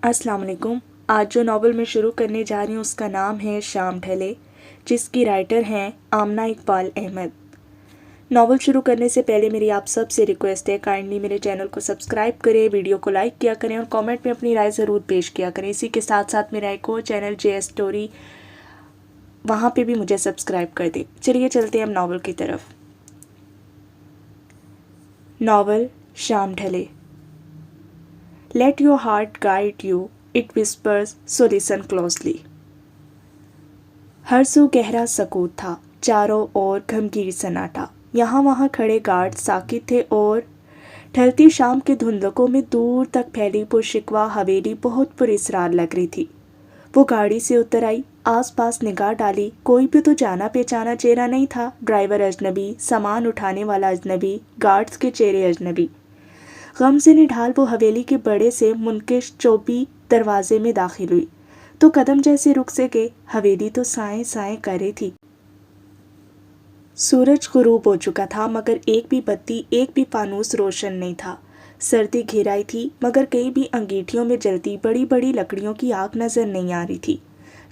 अस्सलाम वालेकुम। आज जो नावल मैं शुरू करने जा रही हूँ उसका नाम है शाम ढले, जिसकी राइटर हैं आमना इकबाल अहमद। नावल शुरू करने से पहले मेरी आप सब से रिक्वेस्ट है, काइंडली मेरे चैनल को सब्सक्राइब करें, वीडियो को लाइक किया करें और कमेंट में अपनी राय ज़रूर पेश किया करें। इसी के साथ साथ मेरा एक और चैनल JS स्टोरी, वहाँ पे भी मुझे सब्सक्राइब कर दें। चलिए चलते हैं हम नावल की तरफ। नावल शाम ढले। Let your heart guide you, it whispers, so listen closely. हर सू गहरा सकूत था, चारों ओर गमगीन सन्नाटा। यहाँ वहाँ खड़े गार्ड साकित थे और ढलती शाम के धुंधलकों में दूर तक फैली पुरशिकवा हवेली बहुत पुरस्रार लग रही थी। वो गाड़ी से उतर आई, आसपास निगाह डाली, कोई भी तो जाना पहचाना चेहरा नहीं था। ड्राइवर अजनबी, सामान उठाने वाला अजनबी, गार्ड्स के चेहरे अजनबी। गम से निढाल वो हवेली के बड़े से मुनकिश चौबी दरवाजे में दाखिल हुई तो कदम जैसे रुक से गए। हवेली तो साएं साएं कर रही थी। सूरज गुरूब हो चुका था मगर एक भी बत्ती, एक भी फानूस रोशन नहीं था। सर्दी घेराई थी मगर कहीं भी अंगीठियों में जलती बड़ी बड़ी लकड़ियों की आग नजर नहीं आ रही थी।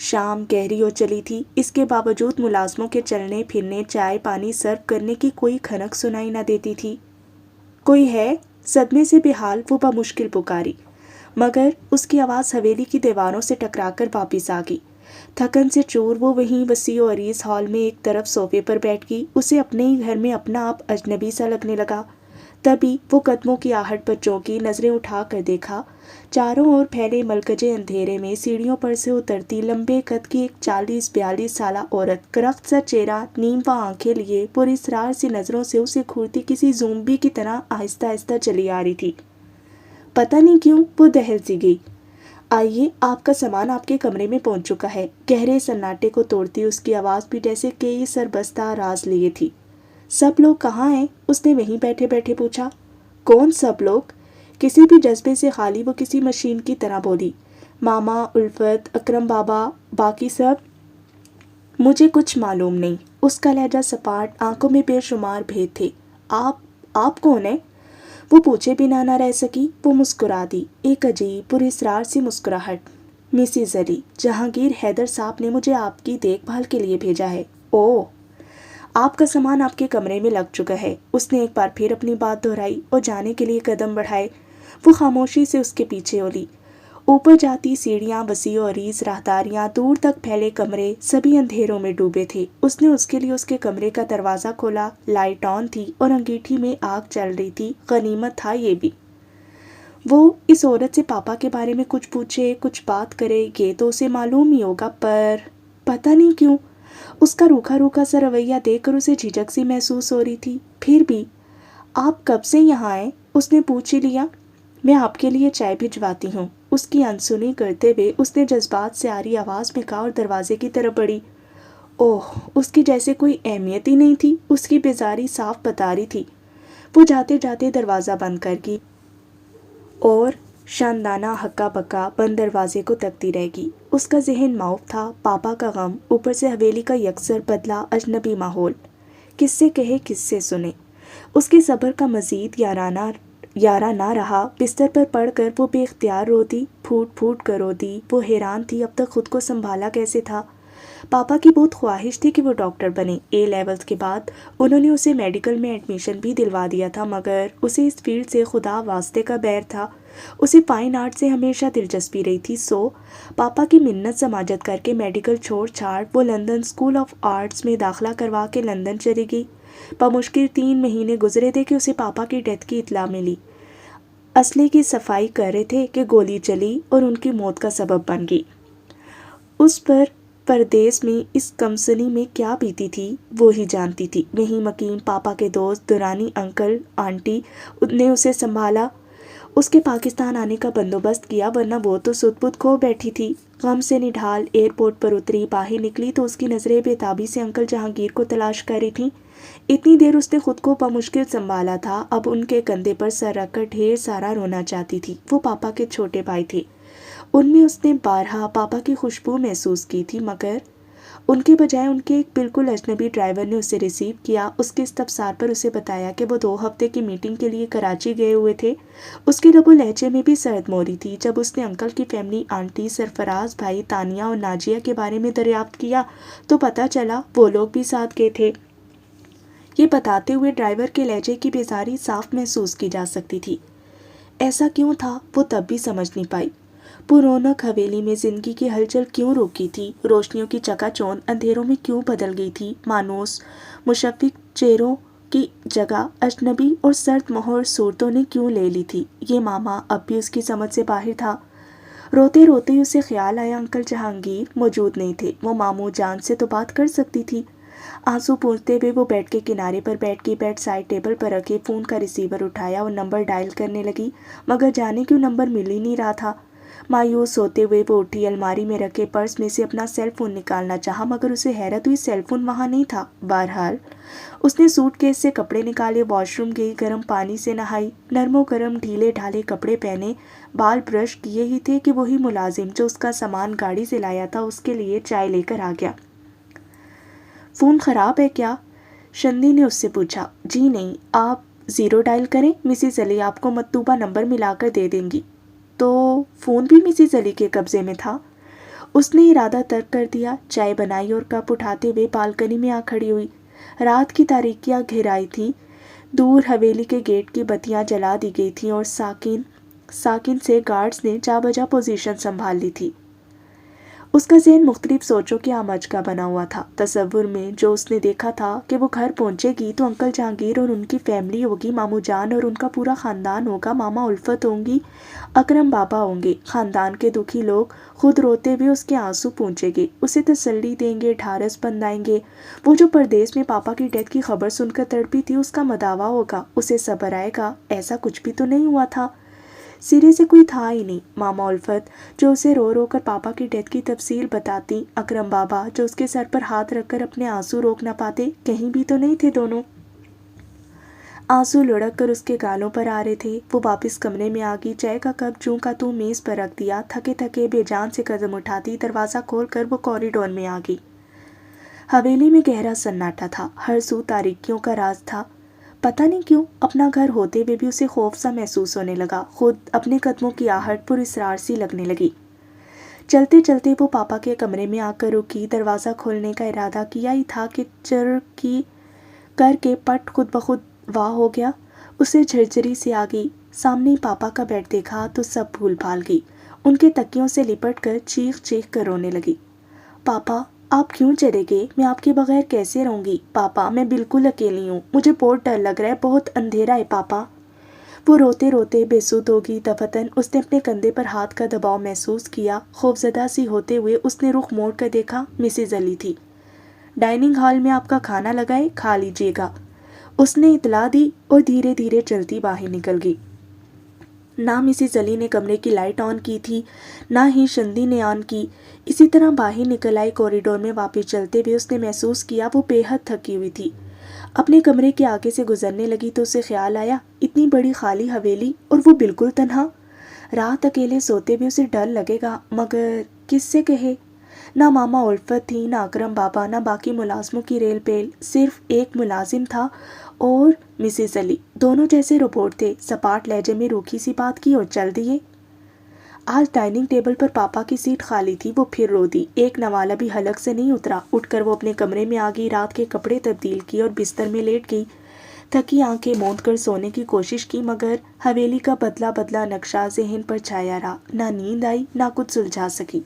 शाम गहरी हो चली थी, इसके बावजूद मुलाजमों के चलने फिरने, चाय पानी सर्व करने की कोई खनक सुनाई न देती थी। कोई है? सदमे से बेहाल वो बामुश्किल पुकारी, मगर उसकी आवाज़ हवेली की दीवारों से टकराकर वापस आ गई। थकन से चूर वो वहीं वसी और अरीस हॉल में एक तरफ सोफे पर बैठ गई। उसे अपने ही घर में अपना आप अजनबी सा लगने लगा। तभी वो कदमों की आहट पर चौंकी, नजरें उठा कर देखा। चारों ओर फैले मलकजे अंधेरे में सीढ़ियों पर से उतरती लंबे कद की एक 40-42 साला औरत, करख्त सा चेहरा, नीम व आंखें लिए पुरस्रार सी नजरों से उसे घूरती किसी ज़ोंबी की तरह आहिस्ता आहिस्ता चली आ रही थी। पता नहीं क्यों वो दहल सी गई। आइए, आपका सामान आपके कमरे में पहुंच चुका है। गहरे सन्नाटे को तोड़ती उसकी आवाज़ भी जैसे कई सरबस्ता राज लिए थी। सब लोग कहाँ हैं? उसने वहीं बैठे बैठे पूछा। कौन सब लोग? किसी भी जज्बे से खाली वो किसी मशीन की तरह बोली। मामा, उल्फत, अकरम बाबा, बाकी सब? मुझे कुछ मालूम नहीं। उसका लहजा सपाट, आंखों में बेशुमार भेद थे। आप कौन है? वो पूछे बिना ना रह सकी। वो मुस्कुरा दी, एक अजीब पुरस्रार सी मुस्कुराहट। मिसिज अली, जहांगीर हैदर साहब ने मुझे आपकी देखभाल के लिए भेजा है। ओह, आपका सामान आपके कमरे में लग चुका है। उसने एक बार फिर अपनी बात दोहराई और जाने के लिए कदम बढ़ाए। वो खामोशी से उसके पीछे ओली। ऊपर जाती सीढ़ियाँ, वसी और अरीज राहदारियाँ, दूर तक फैले कमरे, सभी अंधेरों में डूबे थे। उसने उसके लिए उसके कमरे का दरवाज़ा खोला। लाइट ऑन थी और अंगीठी में आग चल रही थी। गनीमत था ये भी। वो इस औरत से पापा के बारे में कुछ पूछे, कुछ बात करे, ये तो उसे मालूम ही होगा, पर पता नहीं क्यों उसका रूखा रूखा सा रवैया देखकर उसे झिझक सी महसूस हो रही थी। फिर भी, आप कब से यहाँ आए? उसने पूछ ही लिया। मैं आपके लिए चाय भिजवाती हूँ, उसकी अनसुनी करते हुए उसने जज्बात से आ रही आवाज़ में कहा और दरवाजे की तरफ बढ़ी। ओह, उसकी जैसे कोई अहमियत ही नहीं थी। उसकी बेजारी साफ बता रही थी। वो जाते जाते दरवाज़ा बंद कर गई और शानदाना हक्का बक्का बंद दरवाजे को तकती रहेगी। उसका जहन माऊफ था, पापा का गम, ऊपर से हवेली का यकसर बदला अजनबी माहौल। किससे कहे, किससे सुने? उसके सब्र का मजीद यारा ना रहा। बिस्तर पर पड़कर वो बेख्तियार रोती, फूट फूट कर रोती। वो हैरान थी अब तक खुद को संभाला कैसे था। पापा की बहुत ख्वाहिश थी कि वो डॉक्टर बने। A लेवल्स के बाद उन्होंने उसे मेडिकल में एडमिशन भी दिलवा दिया था, मगर उसे इस फील्ड से खुदा वास्ते का बैर था। उसे फाइन आर्ट से हमेशा दिलचस्पी रही थी। पापा की मिन्नत समाजत करके मेडिकल छोड़ छाड़ वो लंदन स्कूल ऑफ आर्ट्स में दाखिला करवा के लंदन चली गई। बमुश्किल 3 महीने गुजरे थे कि उसे पापा की डेथ की इत्तला मिली। असले की सफाई कर रहे थे कि गोली चली और उनकी मौत का सबब बन गई। उस पर परदेश में इस कमसनी में क्या बीती थी वो ही जानती थी। वहीं मकीम, पापा के दोस्त, दुरानी, अंकल आंटी ने उसे संभाला, उसके पाकिस्तान आने का बंदोबस्त किया, वरना वो तो सुध-बुध खो बैठी थी। गम से निढाल एयरपोर्ट पर उतरी, बाहर निकली तो उसकी नज़रें बेताबी से अंकल जहांगीर को तलाश कर रही थीं। इतनी देर उसने खुद को बमुश्किल संभाला था, अब उनके कंधे पर सर रखकर ढेर सारा रोना चाहती थी। वो पापा के छोटे भाई थे, उनमें उसने बारहा पापा की खुशबू महसूस की थी, मगर ان کے بجائے ان کے ایک بالکل اجنبی ڈرائیور نے اسے ریسیو کیا، اس کے استفسار پر اسے بتایا کہ وہ 2 ہفتے کی میٹنگ کے لیے کراچی گئے ہوئے تھے۔ اس کے لب و لہجے میں بھی سرد موری تھی۔ جب اس نے انکل کی فیملی، آنٹی، سرفراز بھائی، تانیہ اور ناجیہ کے بارے میں دریافت کیا تو پتہ چلا وہ لوگ بھی ساتھ گئے تھے۔ یہ بتاتے ہوئے ڈرائیور کے لہجے کی بیزاری صاف محسوس کی جا سکتی تھی۔ ایسا کیوں تھا وہ تب بھی سمجھ نہیں پائی۔ پرونق حویلی میں زندگی کی ہلچل کیوں روکی تھی؟ روشنیوں کی چکا چوند اندھیروں میں کیوں بدل گئی تھی؟ مانوس مشفق چہروں کی جگہ اجنبی اور سرد مہر صورتوں نے کیوں لے لی تھی؟ یہ ماما اب بھی اس کی سمجھ سے باہر تھا۔ روتے روتے اسے خیال آیا انکل جہانگیر موجود نہیں تھے۔ وہ ماموں جان سے تو بات کر سکتی تھی۔ آنسو پوچھتے ہوئے وہ بیڈ کے کنارے پر بیٹھ کے بیڈ سائڈ ٹیبل پر رکھے فون کا ریسیور اٹھایا اور نمبر ڈائل کرنے لگی، مگر جانے کیوں نمبر مل ہی نہیں رہا تھا۔ مایوس ہوتے ہوئے وہ اٹھی، الماری میں رکھے پرس میں سے اپنا سیل فون نکالنا چاہا، مگر اسے حیرت ہوئی سیل فون وہاں نہیں تھا۔ بہرحال اس نے سوٹ کیس سے کپڑے نکالے، واش روم گئی، گرم پانی سے نہائی، نرم و گرم ڈھیلے ڈھالے کپڑے پہنے، بال برش کیے ہی تھے کہ وہی ملازم جو اس کا سامان گاڑی سے لایا تھا اس کے لیے چائے لے کر آ گیا۔ فون خراب ہے کیا؟ شندی نے اس سے پوچھا۔ جی نہیں، آپ 0 ڈائل کریں، مسز علی آپ کو مطلوبہ نمبر ملا کر دے دیں گی۔ تو فون بھی مسز علی کے قبضے میں تھا؟ اس نے ارادہ ترک کر دیا، چائے بنائی اور کپ اٹھاتے ہوئے بالکنی میں آ کھڑی ہوئی۔ رات کی تاریکیاں گھیرائی تھی، دور حویلی کے گیٹ کی بتیاں جلا دی گئی تھیں اور ساکن سے گارڈز نے جا بجا پوزیشن سنبھال لی تھی۔ اس کا ذہن مختلف سوچوں کے آمج کا بنا ہوا تھا۔ تصور میں جو اس نے دیکھا تھا کہ وہ گھر پہنچے گی تو انکل جہانگیر اور ان کی فیملی ہوگی، ماموں جان اور ان کا پورا خاندان ہوگا، ماما الفت ہوں گی، اکرم بابا ہوں گے، خاندان کے دکھی لوگ خود روتے ہوئے اس کے آنسو پونچھیں گے، اسے تسلی دیں گے، ڈھارس بندھائیں گے۔ وہ جو پردیس میں پاپا کی ڈیتھ کی خبر سن کر تڑپی تھی، اس کا مداوا ہوگا، اسے صبر آئے گا۔ ایسا کچھ بھی تو نہیں ہوا تھا، سرے سے کوئی تھا ہی نہیں۔ ماما الفت جو اسے رو رو کر پاپا کی ڈیتھ کی تفصیل بتاتی، اکرم بابا جو اس کے سر پر ہاتھ رکھ کر اپنے آنسو روک نہ پاتے، کہیں بھی تو نہیں تھے دونوں۔ آنسو لڑک کر اس کے گالوں پر آ رہے تھے۔ وہ واپس کمرے میں آ گئی، چائے کا کپ جوں کا توں میز پر رکھ دیا، تھکے تھکے بے جان سے قدم اٹھاتی دروازہ کھول کر وہ کوریڈور میں آ گئی۔ حویلی میں گہرا سناٹا تھا، ہر سو تاریکیوں کا راز تھا۔ پتہ نہیں کیوں اپنا گھر ہوتے ہوئے بھی اسے خوف سا محسوس ہونے لگا، خود اپنے قدموں کی آہٹ پر اسرار سی لگنے لگی۔ چلتے چلتے وہ پاپا کے کمرے میں آ کر رکی، دروازہ کھولنے کا ارادہ کیا ہی تھا کہ چر کی کر کے پٹ خود بخود واہ ہو گیا۔ اسے جھرجری سے آ گئی، سامنے پاپا کا بیڈ دیکھا تو سب بھول بھال گئی، ان کے تکیوں سے لپٹ کر چیخ چیخ کر رونے لگی۔ پاپا آپ کیوں چلے گئے؟ میں آپ کے بغیر کیسے رہوں گی؟ پاپا میں بالکل اکیلی ہوں، مجھے بہت ڈر لگ رہا ہے، بہت اندھیرا ہے پاپا۔ وہ روتے روتے بے سود ہوگی۔ دفتن اس نے اپنے کندھے پر ہاتھ کا دباؤ محسوس کیا، خوفزدہ سی ہوتے ہوئے اس نے رخ موڑ کر دیکھا، مسز علی تھی۔ ڈائننگ ہال میں آپ کا کھانا لگائے، کھا لیجیے گا، اس نے اطلاع دی اور دھیرے دھیرے چلتی باہر نکل گئی۔ نہ مسز علی نے کمرے کی لائٹ آن کی تھی، نہ ہی شندی نے آن کی۔ اسی طرح باہر نکل آئی، کوریڈور میں واپس چلتے ہوئے اس نے محسوس کیا وہ بے حد تھکی ہوئی تھی۔ اپنے کمرے کے آگے سے گزرنے لگی تو اسے خیال آیا، اتنی بڑی خالی حویلی اور وہ بالکل تنہا۔ رات اکیلے سوتے ہوئے اسے ڈر لگے گا، مگر کس سے کہے؟ نہ ماما الفت تھی، نہ اکرم بابا، نہ باقی ملازموں کی ریل پیل، صرف ایک ملازم تھا اور مسز علی۔ دونوں جیسے روبوٹ تھے، سپاٹ لہجے میں روکھی سی بات کی اور چل دیے۔ آج ڈائننگ ٹیبل پر پاپا کی سیٹ خالی تھی، وہ پھر رو دی۔ ایک نوالا بھی حلق سے نہیں اترا۔ اٹھ کر وہ اپنے کمرے میں آ گئی، رات کے کپڑے تبدیل کیے اور بستر میں لیٹ گئی۔ تھکی آنکھیں موند کر سونے کی کوشش کی، مگر حویلی کا بدلا بدلا نقشہ ذہن پر چھایا رہا، نہ نیند آئی نہ کچھ سلجھا سکی۔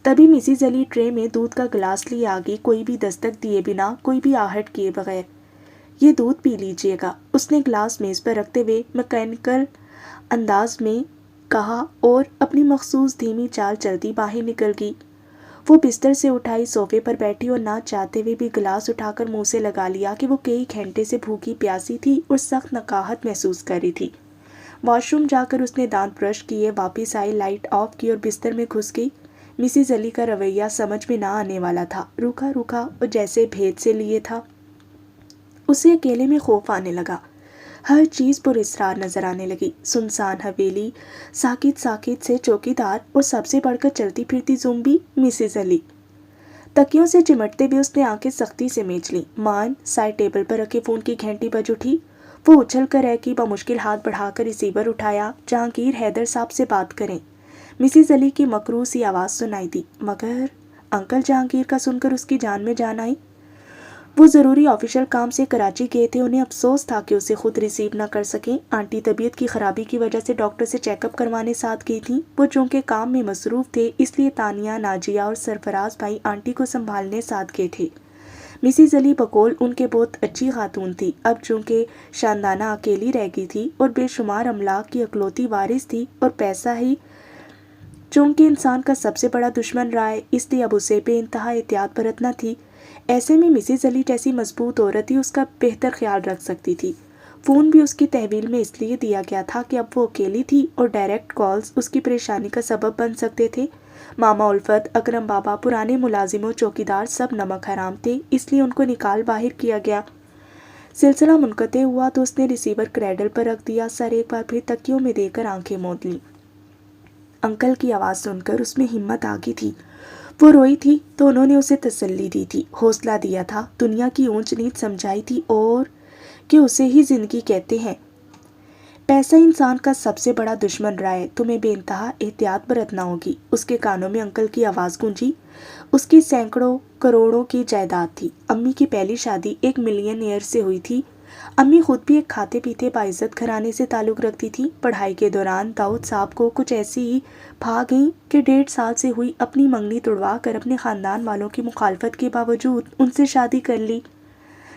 تبھی مسز علی ٹرے میں دودھ کا گلاس لیے آ گئی، کوئی بھی دستک دیے بنا، کوئی بھی آہٹ کیے بغیر۔ یہ دودھ پی لیجیے گا، اس نے گلاس میز پر رکھتے ہوئے میکینیکل انداز میں کہا اور اپنی مخصوص دھیمی چال چلتی باہر نکل گئی۔ وہ بستر سے اٹھائی، صوفے پر بیٹھی اور نہ چاہتے ہوئے بھی گلاس اٹھا کر منہ سے لگا لیا کہ وہ کئی گھنٹے سے بھوکی پیاسی تھی اور سخت نقاہت محسوس کر رہی تھی۔ واش روم جا کر اس نے دانت برش کیے، واپس آئی، لائٹ آف کی اور بستر میں گھس گئی۔ مسز علی کا رویہ سمجھ میں نہ آنے والا تھا، روکھا روکھا اور جیسے بھید سے لیے تھا۔ اسے اکیلے میں خوف آنے لگا، ہر چیز پر اسرار نظر آنے لگی، سنسان حویلی، ساکت سے چوکیدار اور سب سے بڑھ کر چلتی پھرتی زومبی مسز علی۔ तकियों से चिमटते हुए उसने आंखें सख्ती से मींच ली। मान साइड टेबल पर रखे फोन की घंटी बज उठी। वो उछल कर रह की बमुश्किल हाथ बढ़ाकर रिसीवर उठाया। जहांगीर हैदर साहब से बात करें। मिसिज अली की मकरूस सी आवाज़ सुनाई दी। मगर अंकल जहांगीर का सुनकर उसकी जान में जान आई। वो ज़रूरी ऑफिशियल काम से कराची गए थे। उन्हें अफसोस था कि उसे खुद रिसीव न कर सकें। आंटी तबीयत की खराबी की वजह से डॉक्टर से चेकअप करवाने साथ गई थी। वो चूँकि काम में मसरूफ़ थे इसलिए तानिया, नाजिया और सरफराज भाई आंटी को संभालने साथ गए थे। मिसिज अली बकौल उनके बहुत अच्छी खातून थी। अब चूँकि शानदाना अकेली रह गई थी और बेशुमार अमलाक की अकलौती वारिस थी और पैसा ही चूँकि इंसान का सबसे बड़ा दुश्मन रहा है, इसलिए अब उसे बेइंतहा एहतियात बरतना थी। ऐसे में मिसिज अली जैसी मजबूत औरत ही उसका बेहतर ख्याल रख सकती थी। फ़ोन भी उसकी तहवील में इसलिए दिया गया था कि अब वो अकेली थी और डायरेक्ट कॉल्स उसकी परेशानी का सबब बन सकते थे। मामा उल्फत, अकरम बाबा, पुराने मुलाजिमों, चौकीदार सब नमक हराम थे, इसलिए उनको निकाल बाहर किया गया। सिलसिला मुनक़ते हुआ तो उसने रिसीवर क्रैडल पर रख दिया। सर एक बार फिर तकियों में देकर आंखें मूंद लीं। अंकल की आवाज़ सुनकर उसमें हिम्मत आ गई थी। वो रोई थी तो उन्होंने उसे तसल्ली दी थी, हौसला दिया था, दुनिया की ऊंच नीच समझाई थी और कि उसे ही ज़िंदगी कहते हैं। पैसा इंसान का सबसे बड़ा दुश्मन रहा है, तुम्हें बेइंतहा एहतियात बरतना होगी। उसके कानों में अंकल की आवाज़ गूंजी। उसकी सैकड़ों करोड़ों की जायदाद थी। अम्मी की पहली शादी एक मिलियनेयर से हुई थी। अम्मी खुद भी एक खाते पीते बाइज्जत घराने से ताल्लुक़ रखती थी। पढ़ाई के दौरान दाऊद साहब को कुछ ऐसी ही भाग गई कि 1.5 साल से हुई अपनी मंगनी तुड़वा कर अपने ख़ानदान वालों की मुखालफत के बावजूद उनसे शादी कर ली।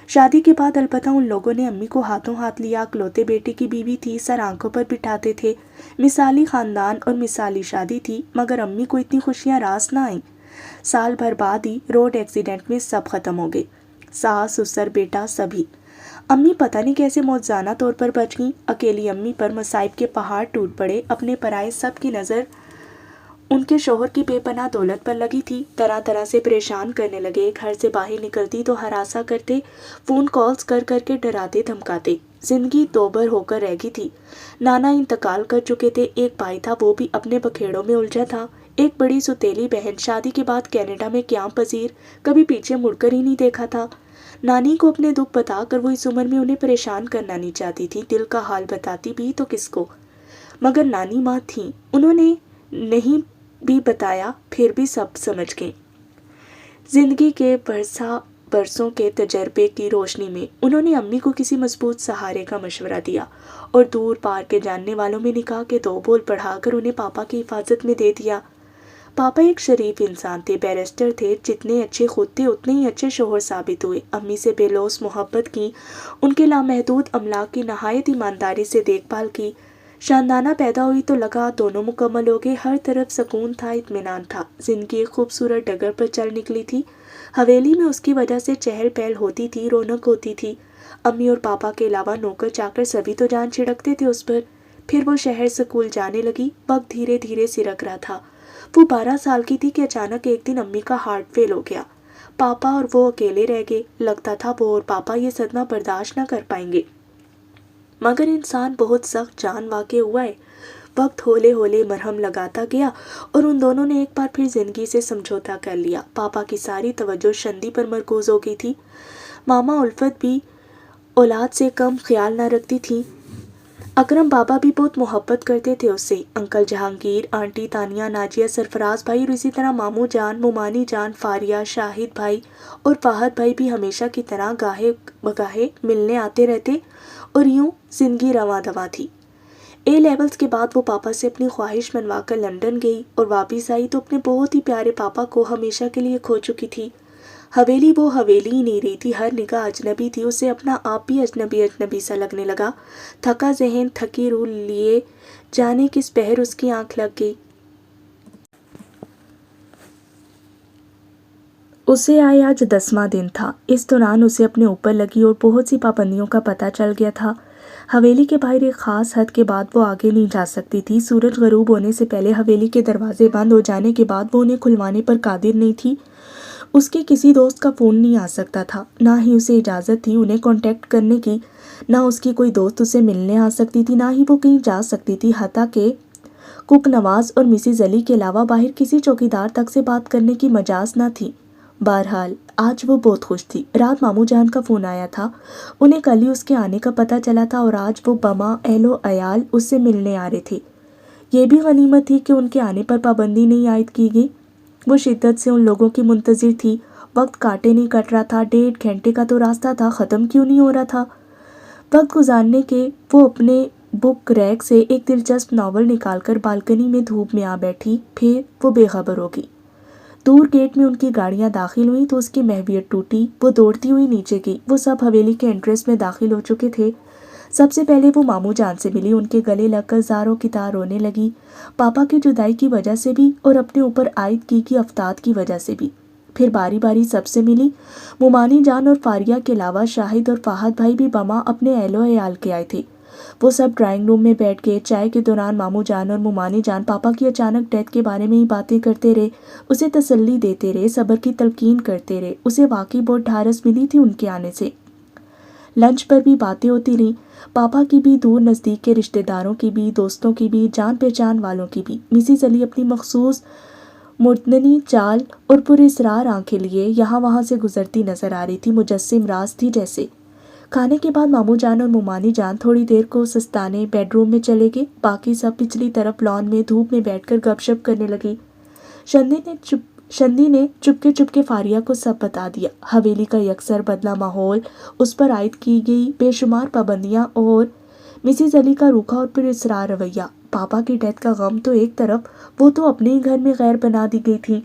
शादी के बाद अलबत्ता उन लोगों ने अम्मी को हाथों हाथ लिया। अकलौते बेटे की बीवी थी, सर आंखों पर बिठाते थे। मिसाली ख़ानदान और मिसाली शादी थी, मगर अम्मी को इतनी खुशियाँ रास ना आईं। साल भर बाद ही रोड एक्सीडेंट में सब ख़त्म हो गए, सास, ससुर, बेटा सभी। अम्मी पता नहीं कैसे मौजूदा तौर पर बच गईं। अकेली अम्मी पर मसाइब के पहाड़ टूट पड़े। अपने पराए सब की नज़र उनके शोहर की बेपनाह दौलत पर लगी थी। तरह तरह से परेशान करने लगे। घर से बाहर निकलती तो हरासा करते, फ़ोन कॉल्स कर करके डराते धमकाते। जिंदगी दोबर होकर रह गई थी। नाना इंतकाल कर चुके थे। एक भाई था, वो भी अपने बखेड़ों में उलझा था। एक बड़ी सुतीली बहन, शादी के बाद कनाडा में क़याम पजीर, कभी पीछे मुड़कर ही नहीं देखा था। नानी को अपने दुख बताकर वो इस उम्र में उन्हें परेशान करना नहीं चाहती थी। दिल का हाल बताती भी तो किसको, मगर नानी माँ थी, उन्होंने नहीं भी बताया, फिर भी सब समझ गए। जिंदगी के बरसों के तजर्बे की रोशनी में उन्होंने अम्मी को किसी मजबूत सहारे का मशवरा दिया और दूर पार के जानने वालों में निकाह के 2 बोल पढ़ाकर उन्हें पापा की हिफाजत में दे दिया। पापा एक शरीफ इंसान थे, बैरिस्टर थे। जितने अच्छे खुद थे उतने ही अच्छे शोहर साबित हुए। अम्मी से बेलौस मोहब्बत की, उनके लामहदूद अमलाक की नहायत ईमानदारी से देखभाल की। शानदाना पैदा हुई तो लगा दोनों मुकम्मल हो गए। हर तरफ सुकून था, इत्मीनान था। जिंदगी एक खूबसूरत डगर पर चल निकली थी। हवेली में उसकी वजह से चहल पहल होती थी, रौनक होती थी। अम्मी और पापा के अलावा नौकर चाकर सभी तो जान छिड़कते थे उस पर। फिर वो शहर स्कूल जाने लगी। वक्त धीरे धीरे सिरक रहा था। वो 12 साल की थी कि अचानक एक दिन अम्मी का हार्ट फेल हो गया। पापा और वो अकेले रह गए। लगता था वो और पापा ये सदमा बर्दाश्त न कर पाएंगे, मगर इंसान बहुत सख्त जान वाक़े हुआ है। वक्त होले होले मरहम लगाता गया और उन दोनों ने एक बार फिर जिंदगी से समझौता कर लिया। पापा की सारी तवज्जो शंदी पर मरकूज हो गई थी। मामा उल्फत भी औलाद से कम ख्याल न रखती थी। अकरम बाबा भी बहुत मोहब्बत करते थे उससे। अंकल जहांगीर, आंटी तानिया, नाजिया, सरफराज भाई और इसी तरह मामू जान, मुमानी जान, फारिया, शाहिद भाई और फाहद भाई भी हमेशा की तरह गाहे बगाहे मिलने आते रहते और यूं जिंदगी रवां दवा थी। ए लेवल्स के बाद वो पापा से अपनी ख्वाहिश मनवा कर लंदन गई और वापस आई तो अपने बहुत ही प्यारे पापा को हमेशा के लिए खो चुकी थी। हवेली वो हवेली ही नहीं रही थी। हर निगाह अजनबी थी। उसे अपना आप भी अजनबी अजनबी सा लगने लगा। थका जहन, थकी रूह लिए जाने किस पहर उसकी आंख लग गई। उसे आए आज 10वां दिन था। इस दौरान उसे अपने ऊपर लगी और बहुत सी पाबंदियों का पता चल गया था। हवेली के बाहर एक ख़ास हद के बाद वो आगे नहीं जा सकती थी। सूरज गरूब होने से पहले हवेली के दरवाजे बंद हो जाने के बाद वो उन्हें खुलवाने पर कादिर नहीं थी। उसके किसी दोस्त का फ़ोन नहीं आ सकता था, ना ही उसे इजाज़त थी उन्हें कांटेक्ट करने की। ना उसकी कोई दोस्त उसे मिलने आ सकती थी, ना ही वो कहीं जा सकती थी। हत्ता के कुक नवाज़ और मिसिज अली के अलावा बाहर किसी चौकीदार तक से बात करने की मजाज न थी। بہرحال آج وہ بہت خوش تھی۔ رات ماموں جان کا فون آیا تھا، انہیں کل ہی اس کے آنے کا پتہ چلا تھا اور آج وہ بما اہل و عیال اس سے ملنے آ رہے تھے۔ یہ بھی غنیمت تھی کہ ان کے آنے پر پابندی نہیں عائد کی گئی۔ وہ شدت سے ان لوگوں کی منتظر تھی۔ وقت کاٹے نہیں کٹ رہا تھا، 1.5 گھنٹے کا تو راستہ تھا، ختم کیوں نہیں ہو رہا تھا؟ وقت گزارنے کے وہ اپنے بک ریک سے ایک دلچسپ ناول نکال کر بالکنی میں دھوپ میں آ بیٹھی، پھر وہ بے خبر ہو گئی۔ دور گیٹ میں ان کی گاڑیاں داخل ہوئیں تو اس کی محویت ٹوٹی، وہ دوڑتی ہوئی نیچے گئی۔ وہ سب حویلی کے انٹریس میں داخل ہو چکے تھے۔ سب سے پہلے وہ ماموں جان سے ملی، ان کے گلے لگ کر زاروں کی طرح رونے لگی، پاپا کی جدائی کی وجہ سے بھی اور اپنے اوپر عائد کی افتاد کی وجہ سے بھی۔ پھر باری باری سب سے ملی۔ مومانی جان اور فاریہ کے علاوہ شاہد اور فہد بھائی بھی بما اپنے اہل و عیال کے آئے تھے۔ وہ سب ڈرائنگ روم میں بیٹھ گئے۔ چائے کے دوران ماموں جان اور مومانی جان پاپا کی اچانک ڈیتھ کے بارے میں ہی باتیں کرتے رہے، اسے تسلی دیتے رہے، صبر کی تلقین کرتے رہے۔ اسے واقعی بہت ڈھارس ملی تھی ان کے آنے سے۔ لنچ پر بھی باتیں ہوتی رہیں، پاپا کی بھی، دور نزدیک کے رشتہ داروں کی بھی، دوستوں کی بھی، جان پہچان والوں کی بھی۔ مسز علی اپنی مخصوص مردنی چال اور پراسرار آنکھیں لیے یہاں وہاں سے گزرتی نظر آ رہی تھی، مجسم راز تھی جیسے۔ کھانے کے بعد ماموں جان اور مومانی جان تھوڑی دیر کو سستانے بیڈ روم میں چلے گئے، باقی سب پچھلی طرف لان میں دھوپ میں بیٹھ کر گپ شپ کرنے لگی۔ شندی نے چپکے فاریہ کو سب بتا دیا، حویلی کا یکسر بدلہ ماحول، اس پر عائد کی گئی بے شمار پابندیاں اور مسز علی کا روکھا اور پراسرار رویہ۔ پاپا کی ڈیتھ کا غم تو ایک طرف، وہ تو اپنے ہی گھر میں غیر بنا دی گئی تھی۔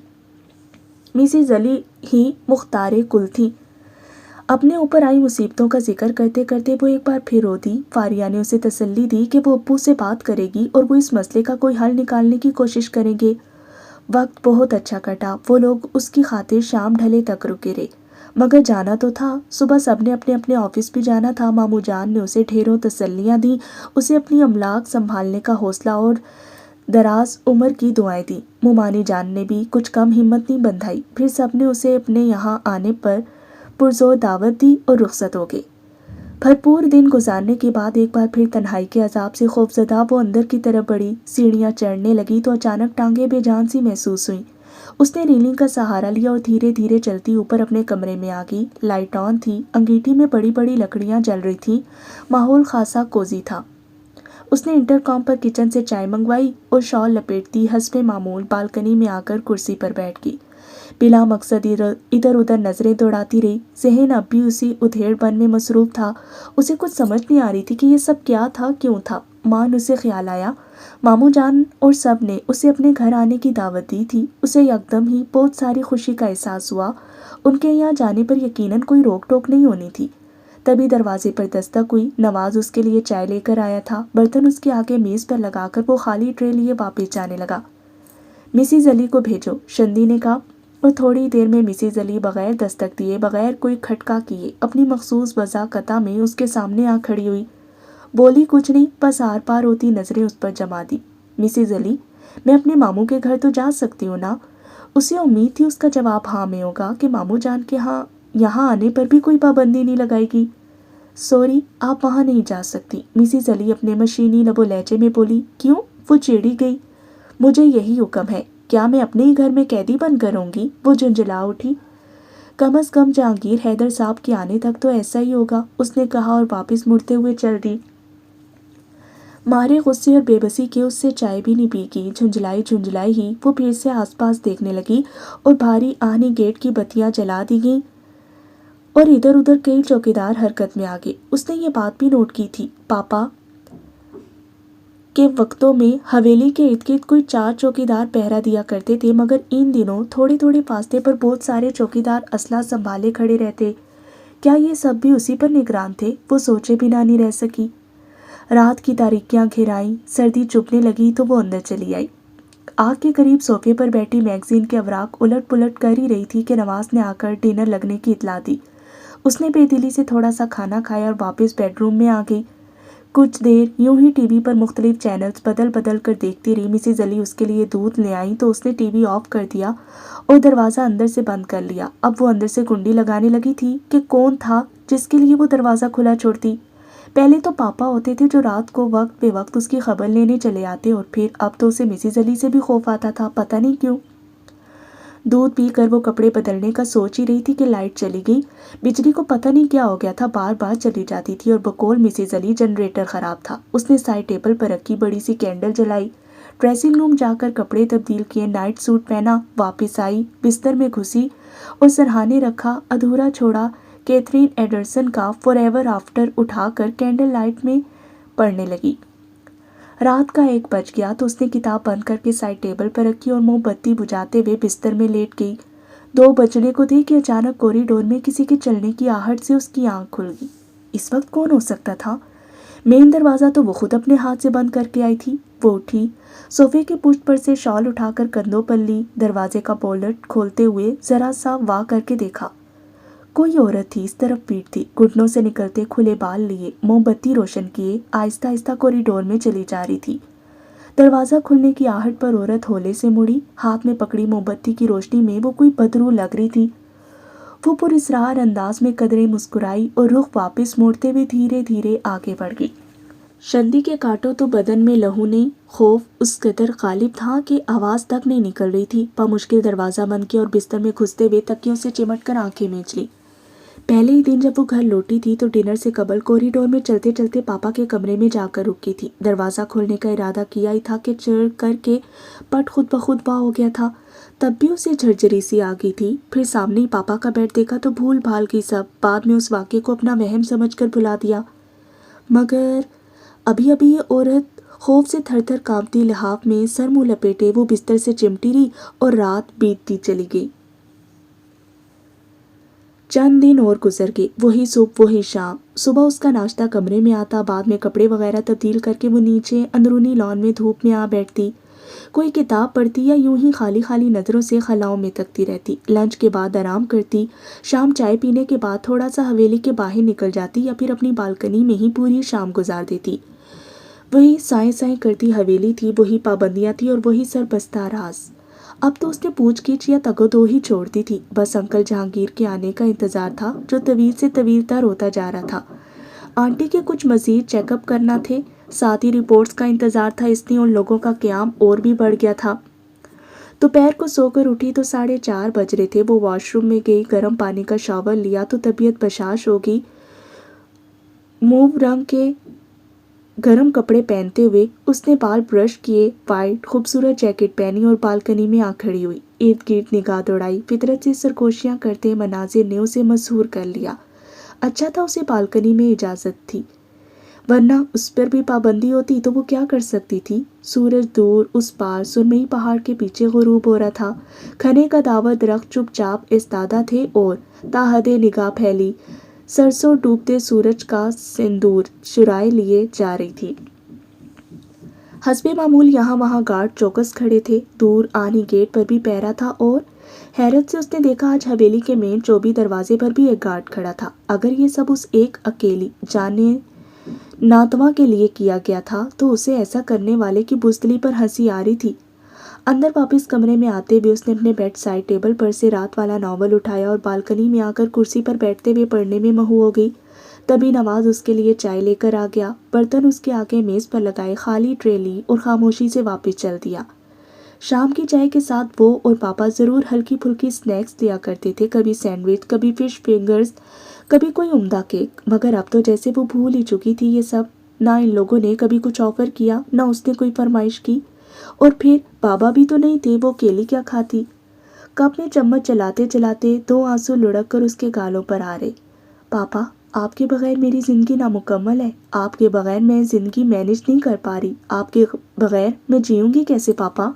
مسز علی ہی مختار کل تھی۔ اپنے اوپر آئی مصیبتوں کا ذکر کرتے کرتے وہ ایک بار پھر رو دی۔ فاریہ نے اسے تسلی دی کہ وہ ابو سے بات کرے گی اور وہ اس مسئلے کا کوئی حل نکالنے کی کوشش کریں گے۔ وقت بہت اچھا کٹا، وہ لوگ اس کی خاطر شام ڈھلے تک رکے رہے، مگر جانا تو تھا، صبح سب نے اپنے اپنے آفس بھی جانا تھا۔ ماموں جان نے اسے ڈھیروں تسلیاں دیں، اسے اپنی املاک سنبھالنے کا حوصلہ اور دراز عمر کی دعائیں دیں۔ مومانی جان نے بھی کچھ کم ہمت نہیں بندھائی۔ پھر سب نے اسے اپنے یہاں آنے پر پرزور دعوت دی اور رخصت ہو گئے۔ بھرپور دن گزارنے کے بعد ایک بار پھر تنہائی کے عذاب سے خوفزدہ وہ اندر کی طرف بڑھی، سیڑھیاں چڑھنے لگی تو اچانک ٹانگیں بے جان سی محسوس ہوئیں۔ اس نے ریلنگ کا سہارا لیا اور دھیرے دھیرے چلتی اوپر اپنے کمرے میں آ گئی۔ لائٹ آن تھی، انگیٹھی میں بڑی بڑی لکڑیاں جل رہی تھیں، ماحول خاصا کوزی تھا۔ اس نے انٹرکام پر کچن سے چائے منگوائی اور شال لپیٹتی حسب معمول بالکنی میں آ کر کرسی پر بیٹھ گئی۔ بلا مقصد ادھر ادھر نظریں دوڑاتی رہی، ذہن اب بھی اسی ادھیڑ پن میں مصروف تھا۔ اسے کچھ سمجھ نہیں آ رہی تھی کہ یہ سب کیا تھا، کیوں تھا۔ مان اسے خیال آیا ماموں جان اور سب نے اسے اپنے گھر آنے کی دعوت دی تھی۔ اسے یکدم ہی بہت ساری خوشی کا احساس ہوا۔ ان کے یہاں جانے پر یقیناً کوئی روک ٹوک نہیں ہونی تھی۔ تبھی دروازے پر دستک ہوئی، نواز اس کے لیے چائے لے کر آیا تھا۔ برتن اس کے آگے میز پر لگا کر وہ خالی ٹرے لیے واپس جانے لگا۔ مسز علی کو بھیجو، شندی نے کہا، اور تھوڑی دیر میں مسز علی بغیر دستک دیے، بغیر کوئی کھٹکا کیے، اپنی مخصوص وضاقتہ میں اس کے سامنے آ کھڑی ہوئی۔ بولی کچھ نہیں، بس آر پار ہوتی نظریں اس پر جما دی۔ مسز علی، میں اپنے ماموں کے گھر تو جا سکتی ہوں نا؟ اسے امید تھی اس کا جواب ہاں میں ہوگا کہ ماموں جان کے یہاں آنے پر بھی کوئی پابندی نہیں لگائے گی۔ سوری، آپ وہاں نہیں جا سکتی، مسز علی اپنے مشینی لب و لہجے میں بولی۔ کیوں؟ وہ چڑی گئی۔ مجھے یہی حکم ہے، کیا میں اپنے ہی گھر میں قیدی بن کر رہوں گی؟ وہ جھنجھلا اٹھی۔ کم از کم جہانگیر حیدر صاحب کے آنے تک تو ایسا ہی ہوگا، اس نے کہا اور واپس مڑتے ہوئے چل دی۔ مارے غصے اور بے بسی کے اس سے چائے بھی نہیں پی گئی۔ جھنجھلائی ہی وہ پھر سے آس پاس دیکھنے لگی اور بھاری آہنی گیٹ کی بتیاں جلا دی گئیں اور ادھر ادھر کئی چوکیدار حرکت میں آ گئے۔ اس نے یہ بات بھی نوٹ کی تھی، پاپا کے وقتوں میں حویلی کے ارد گرد کوئی 4 چوکیدار پہرا دیا کرتے تھے، مگر ان دنوں تھوڑے تھوڑے فاصلے پر بہت سارے چوکیدار اسلحہ سنبھالے کھڑے رہتے۔ کیا یہ سب بھی اسی پر نگران تھے؟ وہ سوچے بنا نہیں رہ سکی۔ رات کی تاریکیاں گھیرائیں، سردی چبھنے لگی تو وہ اندر چلی آئی۔ آگ کے قریب صوفے پر بیٹھی میگزین کے اوراق الٹ پلٹ کر ہی رہی تھی کہ نواز نے آ کر ڈنر لگنے کی اطلاع دی۔ اس نے بے دلی سے تھوڑا سا کھانا کھایا اور واپس بیڈ روم میں آ گئی۔ کچھ دیر یوں ہی ٹی وی پر مختلف چینلز بدل بدل کر دیکھتی رہی۔ مسز علی اس کے لیے دودھ لے آئیں تو اس نے ٹی وی آف کر دیا اور دروازہ اندر سے بند کر لیا۔ اب وہ اندر سے کنڈی لگانے لگی تھی کہ کون تھا جس کے لیے وہ دروازہ کھلا چھوڑتی۔ پہلے تو پاپا ہوتے تھے جو رات کو وقت بے وقت اس کی خبر لینے چلے آتے، اور پھر اب تو اسے مسز علی سے بھی خوف آتا تھا، پتہ نہیں کیوں۔ दूध पी कर वो कपड़े बदलने का सोच ही रही थी कि लाइट चली गई। बिजली को पता नहीं क्या हो गया था, बार बार चली जाती थी और बकौल मिसेज अली जनरेटर खराब था। उसने साइड टेबल पर रखी बड़ी सी कैंडल जलाई, ड्रेसिंग रूम जाकर कपड़े तब्दील किए, नाइट सूट पहना, वापस आई, बिस्तर में घुसी और सरहाने रखा अधूरा छोड़ा कैथरीन एंडरसन का फॉरएवर आफ्टर उठाकर कैंडल लाइट में पढ़ने लगी। रात का 1 बज गया तो उसने किताब बंद करके साइड टेबल पर रखी और मोमबत्ती बुझाते हुए बिस्तर में लेट गई। 2 बजने को थे कि अचानक कॉरिडोर में किसी के चलने की आहट से उसकी आंख खुल गई। इस वक्त कौन हो सकता था? मेन दरवाज़ा तो वो खुद अपने हाथ से बंद करके आई थी। वो उठी, सोफे के पुष्ट पर से शॉल उठाकर कंधों पर ली, दरवाजे का बोल्ट खोलते हुए जरा सा वाह करके देखा। कोई औरत थी, इस तरफ पीठ थी, घुटनों से निकलते खुले बाल लिए, मोमबत्ती रोशन किए, आहिस्ता आहिस्ता कॉरिडोर में चली जा रही थी। दरवाज़ा खुलने की आहट पर औरत होले से मुड़ी, हाथ में पकड़ी मोमबत्ती की रोशनी में वो कोई बदरू लग रही थी। वो पुरस्रार अंदाज में कदरें मुस्कुराई और रुख वापस मोड़ते हुए धीरे धीरे आगे बढ़ गई। शंदी के कांटों तो बदन में लहू नहीं, खौफ उस कदर गालिब था कि आवाज़ तक नहीं निकल रही थी। मुश्किल दरवाज़ा बंद किया और बिस्तर में घुसते हुए तकियों से चिमट कर आंखें मींच ली। पहले ही दिन जब वो घर लौटी थी तो डिनर से कबल कॉरिडोर में चलते चलते पापा के कमरे में जाकर रुकी थी। दरवाज़ा खोलने का इरादा किया ही था कि चढ़ करके पट खुद ब खुद बा हो गया था। तब भी उसे झरझरी सी आ गई थी। फिर सामने ही पापा का बेड देखा तो भूल भाल गई सब। बाद में उस वाक़े को अपना वहम समझकर भुला दिया। मगर अभी अभी ये औरत खौफ से थर थर कांपती लिहाफ में सर मुँह लपेटे वो बिस्तर से चिमटी रही और रात बीतती चली गई। चंद दिन और गुजर गए, वही सुबह वही शाम। सुबह उसका नाश्ता कमरे में आता, बाद में कपड़े वगैरह तब्दील करके वो नीचे अंदरूनी लॉन में धूप में आ बैठती, कोई किताब पढ़ती या यूं ही खाली खाली नज़रों से खलाओं में तकती रहती। लंच के बाद आराम करती, शाम चाय पीने के बाद थोड़ा सा हवेली के बाहर निकल जाती या फिर अपनी बालकनी में ही पूरी शाम गुजार देती। वही साएं साएं करती हवेली थी, वही पाबंदियाँ थी और वही सरबस्ता राज। अब तो उसने पूछ-गिछ या तगो-दो ही छोड़ दी थी। बस अंकल जहांगीर के आने का इंतज़ार था, जो तवील से तवीलतर होता जा रहा था। आंटी के कुछ मज़ीद चेकअप करना थे, साथ ही रिपोर्ट्स का इंतज़ार था, इसलिए उन लोगों का क़याम और भी बढ़ गया था। दोपहर को सोकर उठी तो 4:30 बज रहे थे। वो वॉशरूम में गई, गर्म पानी का शावर लिया तो तबीयत बशाश हो गई। मूव रंग के गरम कपड़े पहनते हुए उसने बाल ब्रश किए, वाइट खूबसूरत जैकेट पहनी और बालकनी में आ खड़ी हुई। इर्द गिर्द निगाह दौड़ाई। फितरत से सरगोशियाँ करते मनाजिर ने उसे मशहूर कर लिया। अच्छा था उसे बालकनी में इजाज़त थी, वरना उस पर भी पाबंदी होती तो वो क्या कर सकती थी। सूरज दूर उस पार सुरमई पहाड़ के पीछे गुरूब हो रहा था। खने का दावा दरख्त चुपचाप इस्तादा थे और ताहदे निगाह फैली सरसों डूबते सूरज का सिंदूर चुराए लिए जा रही थी। हस्बे मामूल यहाँ वहाँ गार्ड चौकस खड़े थे। दूर आनी गेट पर भी पहरा था और हैरत से उसने देखा आज हवेली के मेन चौबी दरवाजे पर भी एक गार्ड खड़ा था। अगर ये सब उस एक अकेली जाने नातवा के लिए किया गया था तो उसे ऐसा करने वाले की बुज़दिली पर हंसी आ रही थी। अंदर वापस कमरे में आते हुए उसने अपने बेड साइड टेबल पर से रात वाला नावल उठाया और बालकनी में आकर कुर्सी पर बैठते हुए पढ़ने में महू हो गई। तभी नवाज उसके लिए चाय लेकर आ गया। बर्तन उसके आगे मेज़ पर लगाए, खाली ट्रे ली और खामोशी से वापस चल दिया। शाम की चाय के साथ वो और पापा ज़रूर हल्की फुल्की स्नैक्स दिया करते थे, कभी सैंडविच, कभी फ़िश फिंगर्स, कभी कोई उम्दा केक। मगर अब तो जैसे वो भूल ही चुकी थी ये सब। ना इन लोगों ने कभी कुछ ऑफ़र किया, ना उसने कोई फरमाइश की। और फिर बाबा भी तो नहीं थे, वो अकेली क्या खाती। कप में चम्मच चलाते चलाते 2 आंसू लुढ़क कर उसके गालों पर आ रहे। पापा, आपके बगैर मेरी ज़िंदगी नामुकम्मल है। आपके बगैर मैं ज़िंदगी मैनेज नहीं कर पा रही। आपके बगैर मैं जीऊँगी कैसे पापा।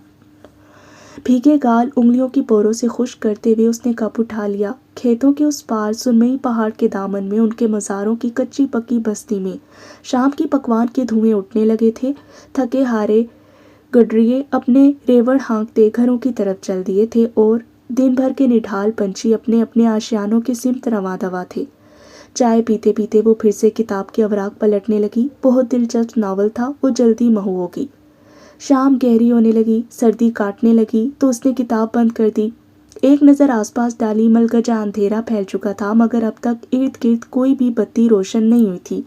भीगे गाल उंगलियों की पोरों से खुश्क करते हुए उसने कप उठा लिया। खेतों के उस पार सुरमई पहाड़ के दामन में उनके मज़ारों की कच्ची पक्की बस्ती में शाम की पकवान के धुएं उठने लगे थे। थके हारे गडरिए अपने रेवड़ हाँकते घरों की तरफ चल दिए थे और दिन भर के निढाल पंछी अपने अपने आशियानों के सिमत रवा दवा थे। चाय पीते पीते वो फिर से किताब की अवराक पलटने लगी। बहुत दिलचस्प नावल था, वो जल्दी महू हो गई। शाम गहरी होने लगी, सर्दी काटने लगी तो उसने किताब बंद कर दी। एक नज़र आसपास डाली, मलगजा अंधेरा फैल चुका था मगर अब तक इर्द गिर्द कोई भी बत्ती रोशन नहीं हुई थी।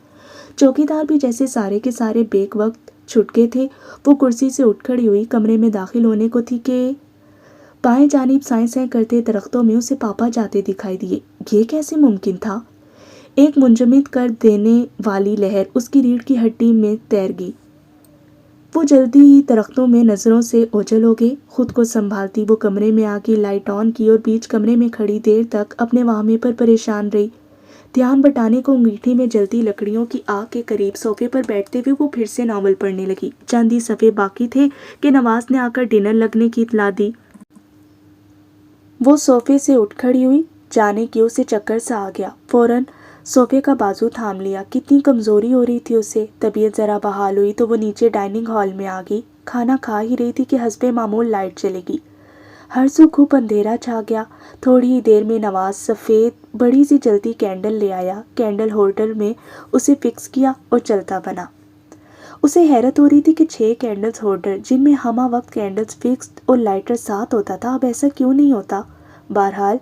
चौकीदार भी जैसे सारे के सारे बेक वक्त छुट गए थे। वो कुर्सी से उठ खड़ी हुई, कमरे में दाखिल होने को थी कि बाएं जानिब साएं साएं करते दरख्तों में उसे पापा जाते दिखाई दिए। ये कैसे मुमकिन था? एक मुंजमद कर देने वाली लहर उसकी रीढ़ की हड्डी में तैर गई। वो जल्दी ही दरख्तों में नज़रों से ओझल हो गई। खुद को संभालती वो कमरे में आके लाइट ऑन की और बीच कमरे में खड़ी देर तक अपने वाहमे पर परेशान रही। ध्यान बटाने को अंगीठी में जलती लकड़ियों की आग के करीब सोफे पर बैठते हुए वो फिर से नावल पढ़ने लगी। चंद ही सफ़े बाकी थे कि नवाज ने आकर डिनर लगने की इतला दी। वो सोफे से उठ खड़ी हुई, जाने क्यों उसे चक्कर सा आ गया। फौरन सोफे का बाजू थाम लिया। कितनी कमज़ोरी हो रही थी उसे। तबीयत ज़रा बहाल हुई तो वो नीचे डाइनिंग हॉल में आ गई। खाना खा ही रही थी कि हस्बे मामूल लाइट चलेगी। हर सू खूब अंधेरा छा गया। थोड़ी ही देर में नवाज सफ़ेद बड़ी सी जलती कैंडल ले आया। कैंडल होल्डर में उसे फिक्स किया और चलता बना। उसे हैरत हो रही थी कि 6 कैंडल्स होल्डर जिनमें हमा वक्त कैंडल्स फिक्स्ड और लाइटर साथ होता था, अब ऐसा क्यों नहीं होता। बहरहाल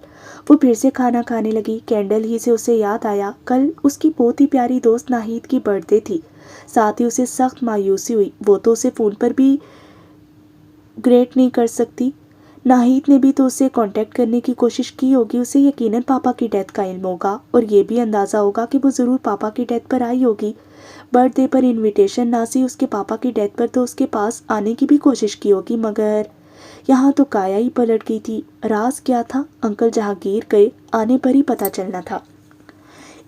वो फिर से खाना खाने लगी। कैंडल ही से उसे याद आया कल उसकी बहुत ही प्यारी दोस्त नाहिद की बर्थडे थी। साथ ही उसे सख्त मायूसी हुई। वो तो उसे फ़ोन पर भी ग्रेट नहीं कर सकती। नाहिद ने भी तो उसे कांटेक्ट करने की कोशिश की होगी। उसे यकीनन पापा की डेथ का इल्म होगा और ये भी अंदाज़ा होगा कि वो ज़रूर पापा की डेथ पर आई होगी। बर्थडे पर इनविटेशन ना सी उसके पापा की डेथ पर तो उसके पास आने की भी कोशिश की होगी, मगर यहाँ तो काया ही पलट गई थी। राज क्या था? अंकल जहांगीर गए, आने पर ही पता चलना था।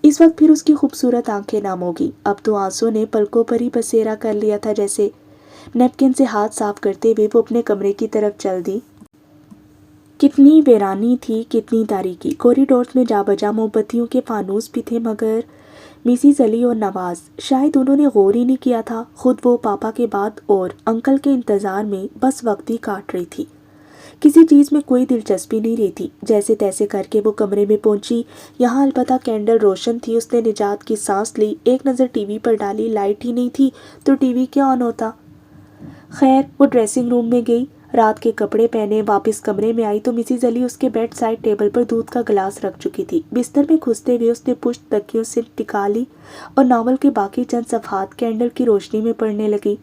इस वक्त फिर उसकी खूबसूरत आंखें नम होगी। अब तो आंसू ने पलकों पर ही बसेरा कर लिया था जैसे। नैपकिन से हाथ साफ करते हुए वो अपने कमरे की तरफ चल दी। कितनी वीरानी थी, कितनी तारीकी। कॉरिडोर्स में जा बजा मोमबत्तियों के फानूस भी थे, मगर मिसिज अली और नवाज शायद उन्होंने गौर ही नहीं किया था। खुद वो पापा के बाद और अंकल के इंतज़ार में बस वक्त ही काट रही थी। किसी चीज़ में कोई दिलचस्पी नहीं रही थी। जैसे तैसे करके वो कमरे में पहुंची। यहाँ अलबत्ता कैंडल रोशन थी। उसने निजात की सांस ली। एक नज़र टीवी पर डाली। लाइट ही नहीं थी तो टीवी क्या ऑन होता। खैर वो ड्रेसिंग रूम में गई, रात के कपड़े पहने वापस कमरे में आई तो मिसिज अली उसके बेड साइड टेबल पर दूध का गिलास रख चुकी थी। बिस्तर में घुसते हुए उसने पुश्त तकियों से टिका ली और नावल के बाकी चंद सफ़हात कैंडल की रोशनी में पढ़ने लगी।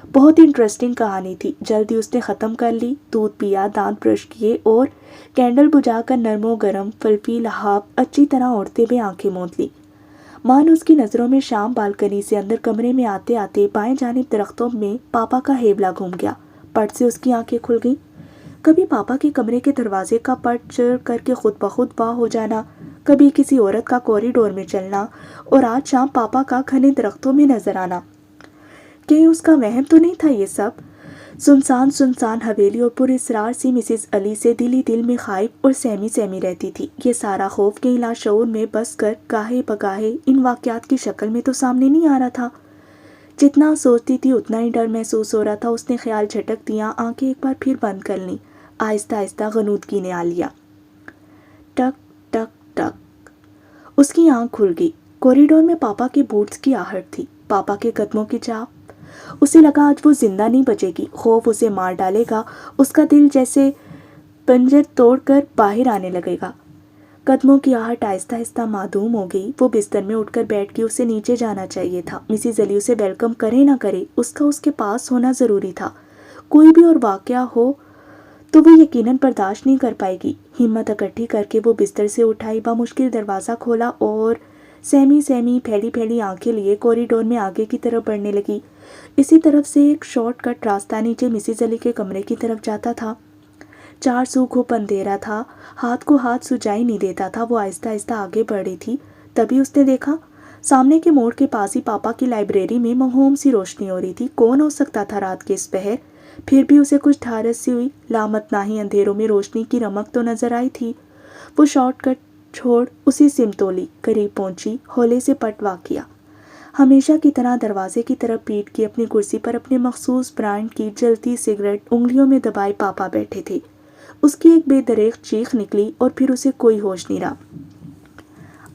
बहुत इंटरेस्टिंग कहानी थी। जल्दी उसने ख़त्म कर ली। दूध पिया, दांत ब्रश किए और कैंडल बुझाकर नरमो गरम फल्फी लहाब अच्छी तरह ओढ़ते हुए आंखें मूंद ली। मान उसकी नज़रों में शाम बालकनी से अंदर कमरे में आते आते बाएं जानिब दरख्तों में पापा का हेवला घूम गया। पट से उसकी आंखें खुल गईं। कभी पापा के कमरे के दरवाजे का पट चढ़ करके खुद ब खुद वाह हो जाना, कभी किसी औरत का कॉरिडोर में चलना, और आज शाम पापा का घने दरख्तों में नजर आना। कहीं उसका वहम तो नहीं था ये सब? सुनसान सुनसान हवेली और पुरअसरार सी मिसिज अली से दिल ही दिल में खाइफ और सहमी सहमी रहती थी। ये सारा खौफ कहीं लाशऊर में बस कर गाहे बगाहे इन वाक़यात की शक्ल में तो सामने नहीं आ रहा था। जितना सोचती थी उतना ही डर महसूस हो रहा था। उसने ख्याल झटक दिया, आंखें एक बार फिर बंद कर लीं। आहिस्ता आहिस्ता गनूदगी ने आ लिया। टक टक टक उसकी आंख खुल गई। कॉरिडोर में पापा के बूट्स की आहट थी, पापा के कदमों की चाप। उसे लगा आज वो जिंदा नहीं बचेगी। खौफ उसे मार डालेगा। उसका दिल जैसे पंजर तोड़कर बाहर आने लगेगा। कदमों की आहट आहिस्ता आहिस्ता मासूम हो गई। वो बिस्तर में उठकर बैठ गई। उसे नीचे जाना चाहिए था। मिसिज अली उसे वेलकम करे ना करे, उसका उसके पास होना ज़रूरी था। कोई भी और वाक़या हो तो वो यकीनन बर्दाश्त नहीं कर पाएगी। हिम्मत इकट्ठी करके वो बिस्तर से उठाई, बामुश्किल दरवाज़ा खोला और सहमी सहमी फैली फैली आंखें लिए कॉरिडोर में आगे की तरफ बढ़ने लगी। इसी तरफ से एक शॉर्टकट रास्ता नीचे मिसिज अली के कमरे की तरफ जाता था। 4 सू खूब अंधेरा था, हाथ को हाथ सुझाई नहीं देता था। वो आहिस्ता आहिस्ता आगे बढ़ रही थी। तभी उसने देखा सामने के मोड़ के पास ही पापा की लाइब्रेरी में मौहूम सी रोशनी हो रही थी। कौन हो सकता था रात के इस पहर? फिर भी उसे कुछ ढारस सी हुई। लामतनाही अंधेरों में रोशनी की रमक तो नजर आई थी। वो शॉर्टकट छोड़ उसी सिमतोली करीब पहुंची। होले से पटवा किया। हमेशा की तरह दरवाजे की तरफ पीट के अपनी कुर्सी पर अपने मखसूस ब्रांड की जलती सिगरेट उंगलियों में दबाए पापा बैठे थे। उसकी एक बेदरेक चीख निकली और फिर उसे कोई होश नहीं रहा।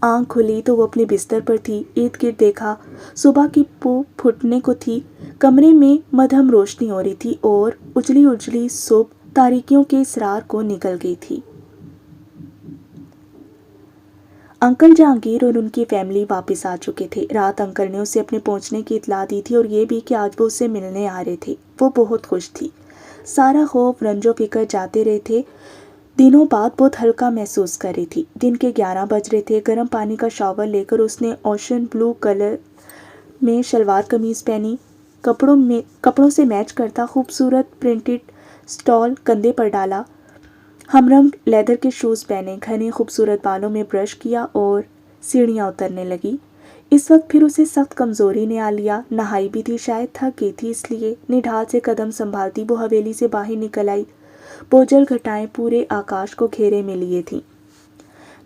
आंख खुली तो वो अपने बिस्तर पर थी। इर्द गिर्द देखा, सुबह की पू फूटने को थी। कमरे में मध्यम रोशनी हो रही थी और उजली उजली सुबह तारीकियों के इसरार को निकल गई थी। अंकल जहांगीर और उनकी फैमिली वापस आ चुके थे। रात अंकल ने उसे अपने पहुंचने की इतला दी थी और ये भी कि आज वो उससे मिलने आ रहे थे। वो बहुत खुश थी। सारा खौफ रंजो फिक्र जाते रहे थे। दिनों बाद बहुत हल्का महसूस कर रही थी। दिन के 11 बज रहे थे। गर्म पानी का शॉवर लेकर उसने ओशन ब्लू कलर में शलवार कमीज पहनी, कपड़ों से मैच करता खूबसूरत प्रिंटेड स्टॉल कंधे पर डाला, हमरंग लेदर के शूज़ पहने, घने खूबसूरत बालों में ब्रश किया और सीढ़ियाँ उतरने लगी। इस वक्त फिर उसे सख्त कमज़ोरी ने आ लिया। नहाई भी थी, शायद थक गई थी, इसलिए निढाल से कदम संभालती वो हवेली से बाहर निकल आई। बोझल घटाएं पूरे आकाश को घेरे में लिए थीं।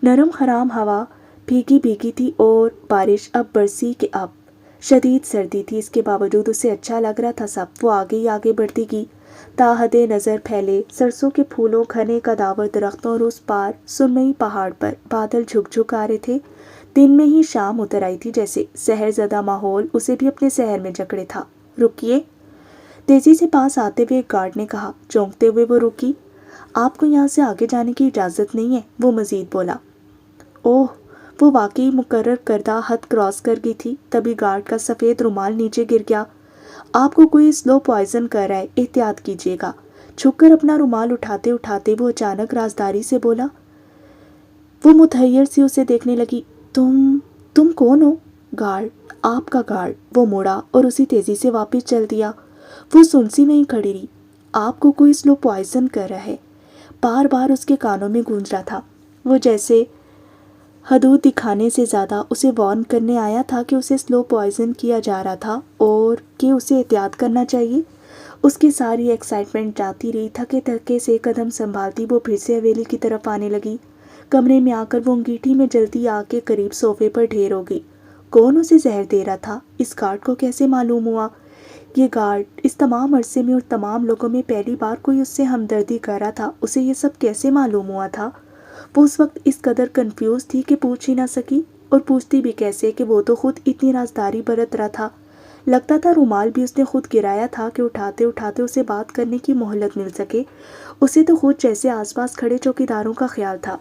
नरम हराम हवा भीगी भीगी थी और बारिश अब बरसी कि अब शदीद सर्दी थी। इसके बावजूद उसे अच्छा लग रहा था सब। वो आगे ही आगे बढ़ती गई। ताहदे नज़र फैले सरसों के फूलों, घने कदावर दरख्तों और उस पार सुरमई पहाड़ पर बादल झुक झुक आ रहे थे। दिन में ही शाम उतर आई थी जैसे। सहरज़दा माहौल उसे भी अपने शहर में जकड़े था। रुकिए, तेजी से पास आते हुए एक गार्ड ने कहा। चौंकते हुए वो रुकी। आपको यहाँ से आगे जाने की इजाज़त नहीं है, वो मज़ीद बोला। ओह, वो वाकई मुकर्रर करदा हद क्रॉस कर गई थी। तभी गार्ड का सफ़ेद रुमाल नीचे गिर गया। आपको कोई स्लो पॉइजन कर रहा है, एहतियात कीजिएगा। झुककर अपना रुमाल उठाते उठाते वो अचानक राजदारी से बोला। वो मुतहैयर सी उसे देखने लगी। तुम कौन हो? गार्ड, आपका गार्ड। वो मुड़ा और उसी तेज़ी से वापस चल दिया। वो सुनसी में ही खड़ी रही। आपको कोई स्लो पॉइजन कर रहा है, बार बार उसके कानों में गूंज रहा था। वो जैसे हदूद दिखाने से ज़्यादा उसे वार्न करने आया था कि उसे स्लो पॉइजन किया जा रहा था और कि उसे एहतियात करना चाहिए। उसकी सारी एक्साइटमेंट जाती रही। थके थके से कदम संभालती वो फिर से हवेली की तरफ आने लगी। कमरे में आकर वो अंगीठी में जलती आग के करीब सोफे पर ढेर हो गई। कौन उसे जहर दे रहा था? इस गार्ड को कैसे मालूम हुआ? ये गार्ड इस तमाम अरसे में और तमाम लोगों में पहली बार कोई उससे हमदर्दी कर रहा था। उसे ये सब कैसे मालूम हुआ था? वो उस वक्त इस कदर कंफ्यूज थी कि पूछ ही ना सकी, और पूछती भी कैसे कि वो तो खुद इतनी राजदारी बरत रहा था। लगता था रुमाल भी उसने खुद गिराया था कि उठाते उठाते उसे बात करने की मोहलत मिल सके। उसे तो खुद जैसे आसपास खड़े चौकीदारों का ख्याल था।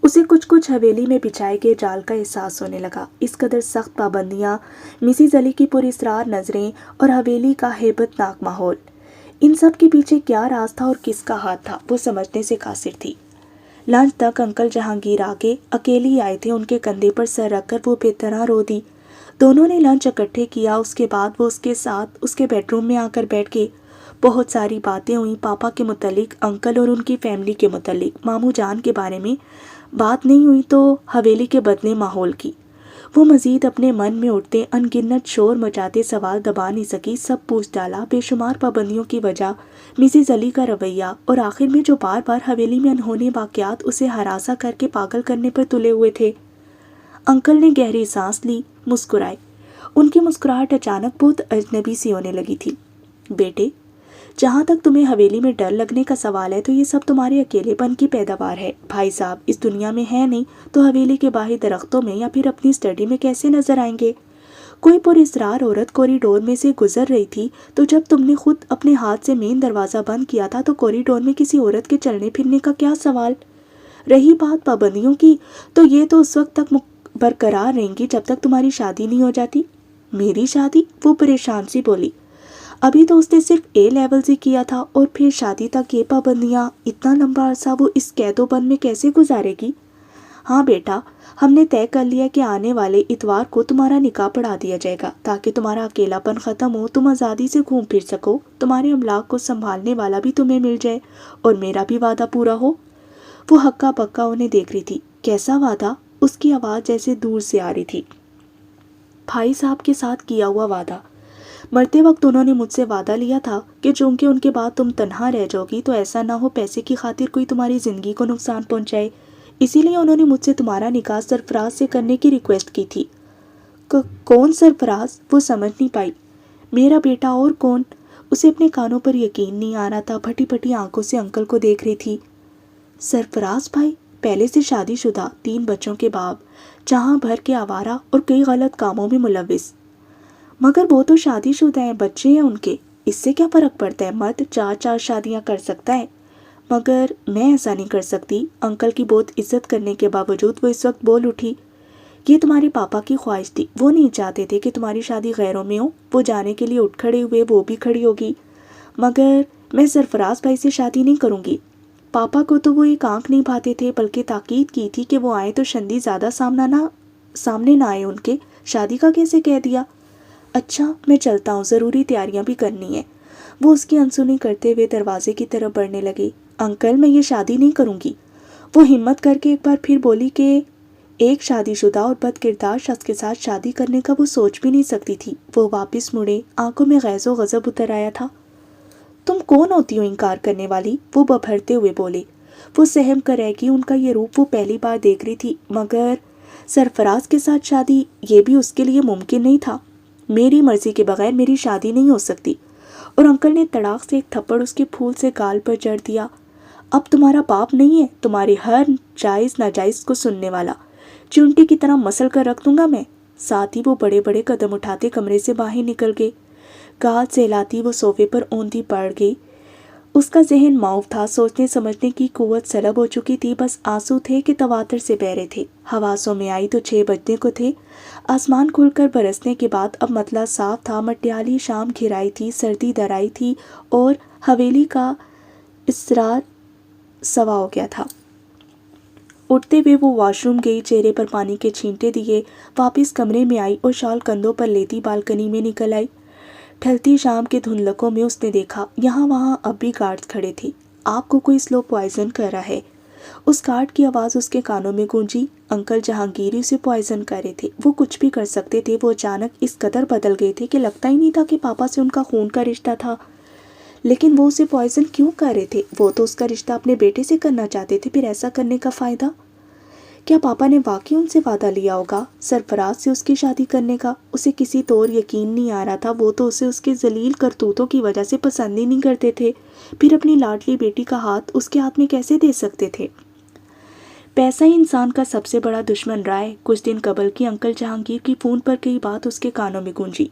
उसे कुछ कुछ हवेली में बिछाए गए जाल का एहसास होने लगा। इस कदर सख्त पाबंदियाँ, मिसिज अली की पुरस्रार नज़रें और हवेली का हेबतनाक माहौल, इन सब के पीछे क्या राज था और किसका हाथ था, वो समझने से कासिर थी। लंच तक अंकल जहांगीर आगे अकेले आए थे। उनके कंधे पर सर रखकर वो बेतरह रो दी। दोनों ने लंच इकट्ठे किया। उसके बाद वो उसके साथ उसके बेडरूम में आकर बैठ गई। बहुत सारी बातें हुई, पापा के मुतल्लिक, अंकल और उनकी फैमिली के मुतल्लिक। मामू जान के बारे में बात नहीं हुई तो हवेली के बदले माहौल की। वो मज़ीद अपने मन में उठते अनगिनत शोर मचाते सवाल दबा नहीं सकी। सब पूछ डाला। बेशुमार पाबंदियों की वजह, मिसेज अली का रवैया, और आखिर में जो बार बार हवेली में अनहोनी वाक़यात उसे हरासा करके पागल करने पर तुले हुए थे। अंकल ने गहरी सांस ली, मुस्कुराए। उनकी मुस्कुराहट अचानक बहुत अजनबी सी होने लगी थी। बेटे, जहाँ तक तुम्हें हवेली में डर लगने का सवाल है तो ये सब तुम्हारे अकेलेपन की पैदावार है। भाई साहब इस दुनिया में है नहीं तो हवेली के बाहर दरख्तों में या फिर अपनी स्टडी में कैसे नजर आएंगे? कोई पुरस्रार औरत कॉरिडोर में से गुजर रही थी तो जब तुमने खुद अपने हाथ से मेन दरवाज़ा बंद किया था तो कॉरिडोर में किसी औरत के चलने फिरने का क्या सवाल? रही बात पाबंदियों की, तो ये तो उस वक्त तक बरकरार रहेंगी जब तक तुम्हारी शादी नहीं हो जाती। मेरी शादी? वो परेशान सी बोली। अभी तो उसने सिर्फ ए लेवल से किया था और फिर शादी तक ये पाबंदियाँ, इतना लंबा अरसा वो इस कैदोबंद में कैसे गुजारेगी? हाँ बेटा, हमने तय कर लिया कि आने वाले इतवार को तुम्हारा निकाह पढ़ा दिया जाएगा ताकि तुम्हारा अकेलापन ख़त्म हो, तुम आज़ादी से घूम फिर सको, तुम्हारे अमलाक को संभालने वाला भी तुम्हें मिल जाए और मेरा भी वादा पूरा हो। वो हक्का पक्का उन्हें देख रही थी। कैसा वादा? उसकी आवाज़ जैसे दूर से आ रही थी। भाई साहब के साथ किया हुआ वादा। मरते वक्त उन्होंने मुझसे वादा लिया था कि चूंकि उनके बाद तुम तन्हा रह जाओगी तो ऐसा ना हो पैसे की खातिर कोई तुम्हारी ज़िंदगी को नुकसान पहुंचाए। इसीलिए उन्होंने मुझसे तुम्हारा निकाह सरफराज से करने की रिक्वेस्ट की थी। कौन सरफराज? वो समझ नहीं पाई। मेरा बेटा और कौन? उसे अपने कानों पर यकीन नहीं आ रहा था। फटी फटी आंखों से अंकल को देख रही थी। सरफराज भाई? पहले से शादीशुदा, 3 बच्चों के बाप, जहाँ भर के आवारा और कई गलत कामों में मुलविस। मगर वो तो शादीशुदा हैं, बच्चे हैं उनके, इससे क्या फ़र्क पड़ता है? मर्द 4-4 शादियाँ कर सकता है, मगर मैं ऐसा नहीं कर सकती। अंकल की बहुत इज्जत करने के बावजूद वो इस वक्त बोल उठी। ये तुम्हारे पापा की ख्वाहिश थी। वो नहीं चाहते थे कि तुम्हारी शादी गैरों में हो। वो जाने के लिए उठ खड़े हुए। वो भी खड़ी होगी। مگر میں سرفراز بھائی سے شادی نہیں کروں گی۔ پاپا کو تو وہ ایک آنکھ نہیں بھاتے تھے، بلکہ تاکید کی تھی کہ وہ آئیں تو شندی زیادہ سامنے نہ آئے ان کے۔ شادی کا کیسے کہہ دیا؟ اچھا میں چلتا ہوں، ضروری تیاریاں بھی کرنی ہیں۔ وہ اس کی انسنی کرتے ہوئے دروازے کی طرف بڑھنے لگے۔ انکل میں یہ شادی نہیں کروں گی، وہ ہمت کر کے ایک بار پھر بولی کہ ایک شادی شدہ اور بد کردار شخص کے ساتھ شادی کرنے کا وہ سوچ بھی نہیں سکتی تھی۔ وہ واپس مڑے، آنکھوں میں غیظ و غضب اتر آیا تھا۔ تم کون ہوتی ہو انکار کرنے والی؟ وہ ببھرتے ہوئے بولے۔ وہ سہم کر رہ گئی، ان کا یہ روپ وہ پہلی بار دیکھ رہی تھی۔ مگر سرفراز کے ساتھ شادی، یہ بھی اس کے لیے ممکن نہیں تھا۔ میری مرضی کے بغیر میری شادی نہیں ہو سکتی۔ اور انکل نے تڑاک سے ایک تھپڑ اس کے پھول سے گال پر جڑ دیا۔ اب تمہارا باپ نہیں ہے تمہاری ہر جائز ناجائز کو سننے والا، چونٹی کی طرح مسل کر رکھ دوں گا میں۔ ساتھ ہی وہ بڑے بڑے قدم اٹھاتے کمرے سے باہر نکل گئے۔ گال سہلاتی وہ صوفے پر اوندھی پڑ گئی۔ اس کا ذہن معاف تھا، سوچنے سمجھنے کی قوت سلب ہو چکی تھی، بس آنسو تھے کہ تواتر سے بہ رہے تھے۔ حواسوں میں آئی تو 6 بجنے کو تھے۔ آسمان کھل کر برسنے کے بعد اب مطلع صاف تھا، مٹیالی شام گھرائی تھی، سردی درائی تھی اور حویلی کا اسرار سوا ہو گیا تھا۔ اٹھتے ہوئے وہ واش روم گئی، چہرے پر پانی کے چھینٹے دیے، واپس کمرے میں آئی اور شال کندھوں پر لیتی بالکنی میں نکل آئی۔ ڈھلتی شام کے دھندلکوں میں اس نے دیکھا یہاں وہاں اب بھی گارڈز کھڑے تھے۔ آپ کو کوئی سلو پوائزن کر رہا ہے، اس گارڈ کی آواز اس کے کانوں میں گونجی۔ انکل جہانگیر اسے پوائزن کر رہے تھے، وہ کچھ بھی کر سکتے تھے۔ وہ اچانک اس قدر بدل گئے تھے کہ لگتا ہی نہیں تھا کہ پاپا سے ان کا خون کا رشتہ تھا۔ لیکن وہ اسے پوائزن کیوں کر رہے تھے؟ وہ تو اس کا رشتہ اپنے بیٹے سے کرنا چاہتے تھے، پھر ایسا کرنے کا فائدہ؟ کیا پاپا نے واقعی ان سے وعدہ لیا ہوگا سرفراز سے اس کی شادی کرنے کا؟ اسے کسی طور یقین نہیں آ رہا تھا، وہ تو اسے اس کے ذلیل کرتوتوں کی وجہ سے پسند ہی نہیں کرتے تھے، پھر اپنی لاڈلی بیٹی کا ہاتھ اس کے ہاتھ میں کیسے دے سکتے تھے؟ پیسہ ہی انسان کا سب سے بڑا دشمن رہا ہے۔ کچھ دن قبل کی انکل جہانگیر کی فون پر کئی بات اس کے کانوں میں گونجی۔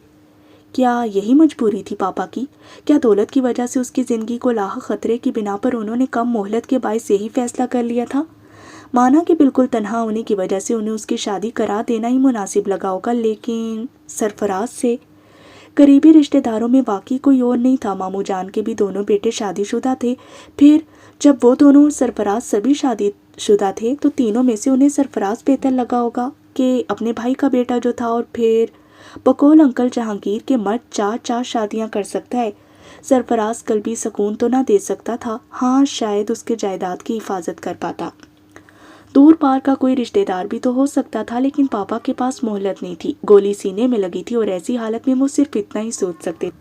کیا یہی مجبوری تھی پاپا کی؟ کیا دولت کی وجہ سے اس کی زندگی کو لاحق خطرے کی بنا پر انہوں نے کم مہلت کے باعث یہی فیصلہ کر لیا تھا؟ مانا کہ بالکل تنہا ہونے کی وجہ سے انہیں اس کی شادی کرا دینا ہی مناسب لگا ہوگا، لیکن سرفراز سے؟ قریبی رشتہ داروں میں واقعی کوئی اور نہیں تھا۔ ماموں جان کے بھی دونوں بیٹے شادی شدہ تھے، پھر جب وہ دونوں سرفراز سبھی شادی شدہ تھے تو تینوں میں سے انہیں سرفراز بہتر لگا ہوگا کہ اپنے بھائی کا بیٹا جو تھا، اور پھر بقول انکل جہانگیر کے مرد 4 شادیاں کر سکتا ہے، سرفراز قلبی سکون تو نہ دے سکتا تھا؟ ہاں شاید اس کے جائیداد کی حفاظت کر پاتا، دور پار کا کوئی رشتہ دار بھی تو ہو سکتا تھا، لیکن پاپا کے پاس مہلت نہیں تھی، گولی سینے میں لگی تھی، اور ایسی حالت میں وہ صرف اتنا ہی سوچ سکتے تھے،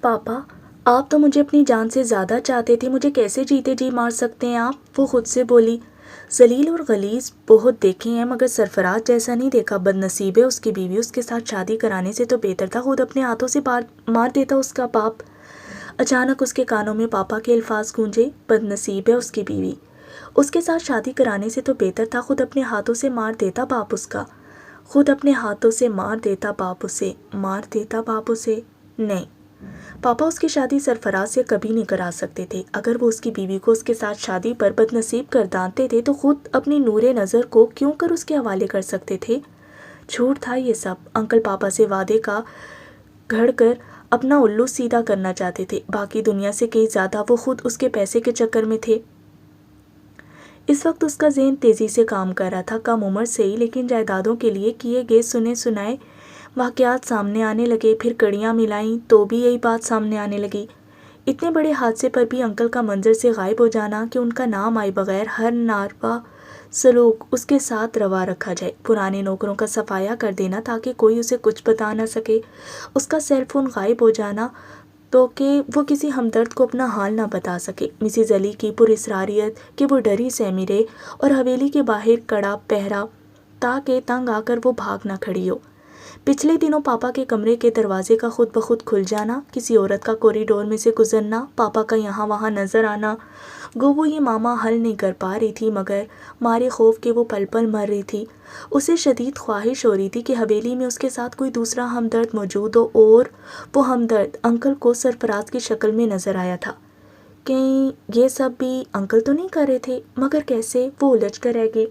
پاپا آپ تو مجھے اپنی جان سے زیادہ چاہتے تھے، مجھے کیسے جیتے جی مار سکتے ہیں آپ؟ وہ خود سے بولی۔ ذلیل اور غلیظ بہت دیکھے ہیں مگر سرفراز جیسا نہیں دیکھا۔ بد نصیب ہے اس کی بیوی، اس کے ساتھ شادی کرانے سے تو بہتر تھا خود اپنے ہاتھوں سے مار دیتا اس کا باپ۔ اچانک اس کے کانوں میں پاپا کے الفاظ گونجے، بد نصیب ہے اس کی بیوی، اس کے ساتھ شادی کرانے سے تو بہتر تھا خود اپنے ہاتھوں سے مار دیتا باپ اس کا، خود اپنے ہاتھوں سے مار دیتا باپ اسے۔ نہیں، پاپا اس کی شادی سرفراز سے کبھی نہیں کرا سکتے تھے۔ اگر وہ اس کی بیوی کو اس کے ساتھ شادی پر بد نصیب گردانتے تھے تو خود اپنی نور نظر کو کیوں کر اس کے حوالے کر سکتے تھے؟ جھوٹ تھا یہ سب۔ انکل پاپا سے وعدے کا گھڑ کر اپنا الو سیدھا کرنا چاہتے تھے، باقی دنیا سے کہیں زیادہ وہ خود اس کے پیسے کے چکر میں تھے۔ اس وقت اس کا ذہن تیزی سے کام کر رہا تھا، کم عمر سے ہی، لیکن جائیدادوں کے لیے کیے گئے سنے سنائے واقعات سامنے آنے لگے، پھر کڑیاں ملائیں تو بھی یہی بات سامنے آنے لگی۔ اتنے بڑے حادثے پر بھی انکل کا منظر سے غائب ہو جانا، کہ ان کا نام آئے بغیر ہر ناروا سلوک اس کے ساتھ روا رکھا جائے، پرانے نوکروں کا صفایا کر دینا تاکہ کوئی اسے کچھ بتا نہ سکے، اس کا سیل فون غائب ہو جانا تو کہ وہ کسی ہمدرد کو اپنا حال نہ بتا سکے، مسز علی کی پر اسراریت کہ وہ ڈری سہمی رہے اور حویلی کے باہر کڑا پہرا تاکہ تنگ آ کر وہ بھاگ نہ کھڑی ہو، پچھلے دنوں پاپا کے کمرے کے دروازے کا خود بخود کھل جانا، کسی عورت کا کوریڈور میں سے گزرنا، پاپا کا یہاں وہاں نظر آنا، گو وہ یہ ماما حل نہیں کر پا رہی تھی مگر مارے خوف کے وہ پل پل مر رہی تھی۔ اسے شدید خواہش ہو رہی تھی کہ حویلی میں اس کے ساتھ کوئی دوسرا ہمدرد موجود ہو، اور وہ ہمدرد انکل کو سرفراز کی شکل میں نظر آیا تھا۔ کہیں یہ سب بھی انکل تو نہیں کر رہے تھے؟ مگر کیسے؟ وہ الجھ کر رہ گئے۔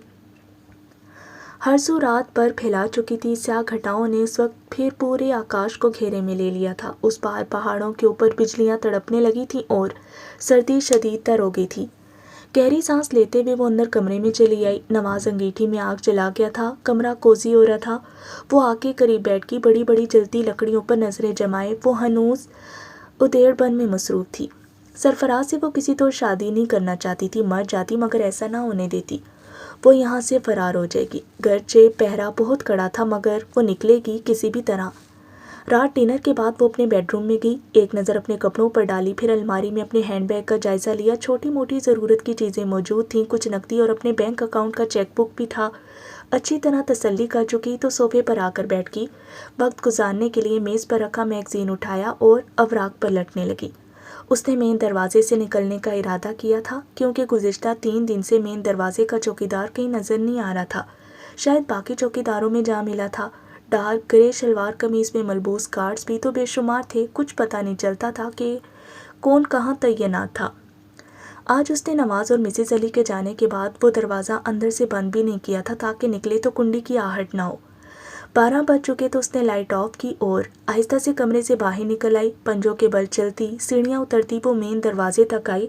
ہر سو رات پر پھیلا چکی تھی. سیاہ گھٹاؤں نے اس وقت پھر پورے آکاش کو گھیرے میں لے لیا تھا. اس پار پہاڑوں کے اوپر بجلیاں تڑپنے لگی تھیں اور سردی شدید تر ہو گئی تھی. گہری سانس لیتے ہوئے وہ اندر کمرے میں چلی آئی. نواز انگیٹھی میں آگ جلا گیا تھا. کمرہ کوزی ہو رہا تھا. وہ آگ کے قریب بیٹھ کی بڑی بڑی جلتی لکڑیوں پر نظریں جمائے. وہ ہنوز ادیڑ بن میں مصروف تھی. سرفراز سے وہ کسی طور شادی نہیں کرنا چاہتی تھی. مر جاتی مگر ایسا نہ ہونے دیتی. وہ یہاں سے فرار ہو جائے گی. گرچہ پہرا بہت کڑا تھا مگر وہ نکلے گی کسی بھی طرح. رات ڈنر کے بعد وہ اپنے بیڈ روم میں گئی. ایک نظر اپنے کپڑوں پر ڈالی. پھر الماری میں اپنے ہینڈ بیگ کا جائزہ لیا. چھوٹی موٹی ضرورت کی چیزیں موجود تھیں. کچھ نقدی اور اپنے بینک اکاؤنٹ کا چیک بک بھی تھا. اچھی طرح تسلی کر چکی تو صوفے پر آ کر بیٹھ گئی. وقت گزارنے کے لیے میز پر رکھا میگزین اٹھایا اور اوراق پر لٹنے لگی. اس نے مین دروازے سے نکلنے کا ارادہ کیا تھا کیونکہ گزشتہ 3 دن سے مین دروازے کا چوکیدار کہیں نظر نہیں آ رہا تھا. شاید باقی چوکیداروں میں جا ملا تھا. ڈارک گرے شلوار قمیض میں ملبوس گارڈز بھی تو بے شمار تھے. کچھ پتہ نہیں چلتا تھا کہ کون کہاں تعینات تھا. آج اس نے نواز اور مسز علی کے جانے کے بعد وہ دروازہ اندر سے بند بھی نہیں کیا تھا تاکہ نکلے تو کنڈی کی آہٹ نہ ہو. 12 بج چکے تو اس نے لائٹ آف کی اور آہستہ سے کمرے سے باہر نکل آئی. پنجوں کے بل چلتی سیڑھیاں اترتی وہ مین دروازے تک آئی.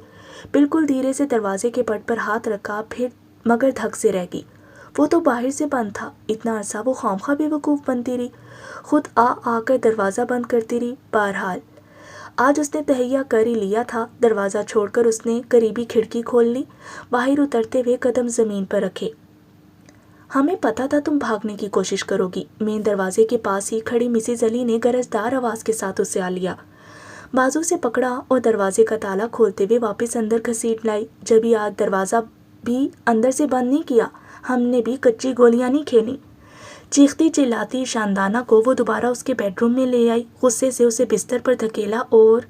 بالکل دھیرے سے دروازے کے پٹ پر ہاتھ رکھا پھر مگر دھک سے رہ گئی. وہ تو باہر سے بند تھا. اتنا عرصہ وہ خواہ بے وقوف بنتی رہی. خود آ کر دروازہ بند کرتی رہی. بہرحال آج اس نے تہیہ کر ہی لیا تھا. دروازہ چھوڑ کر اس نے قریبی کھڑکی کھول لی. باہر اترتے ہوئے قدم زمین پر رکھے. ہمیں پتا تھا تم بھاگنے کی کوشش کرو گی. مین دروازے کے پاس ہی کھڑی مسز علی نے گرجدار آواز کے ساتھ اسے آ لیا. بازو سے پکڑا اور دروازے کا تالا کھولتے ہوئے واپس اندر گھسیٹ لائی. جبھی آج دروازہ بھی اندر سے بند نہیں کیا. ہم نے بھی کچی گولیاں نہیں کھیلی. چیختی چلاتی شاندانہ کو وہ دوبارہ اس کے بیڈ روم میں لے آئی. غصے سے اسے بستر پر دھکیلا اور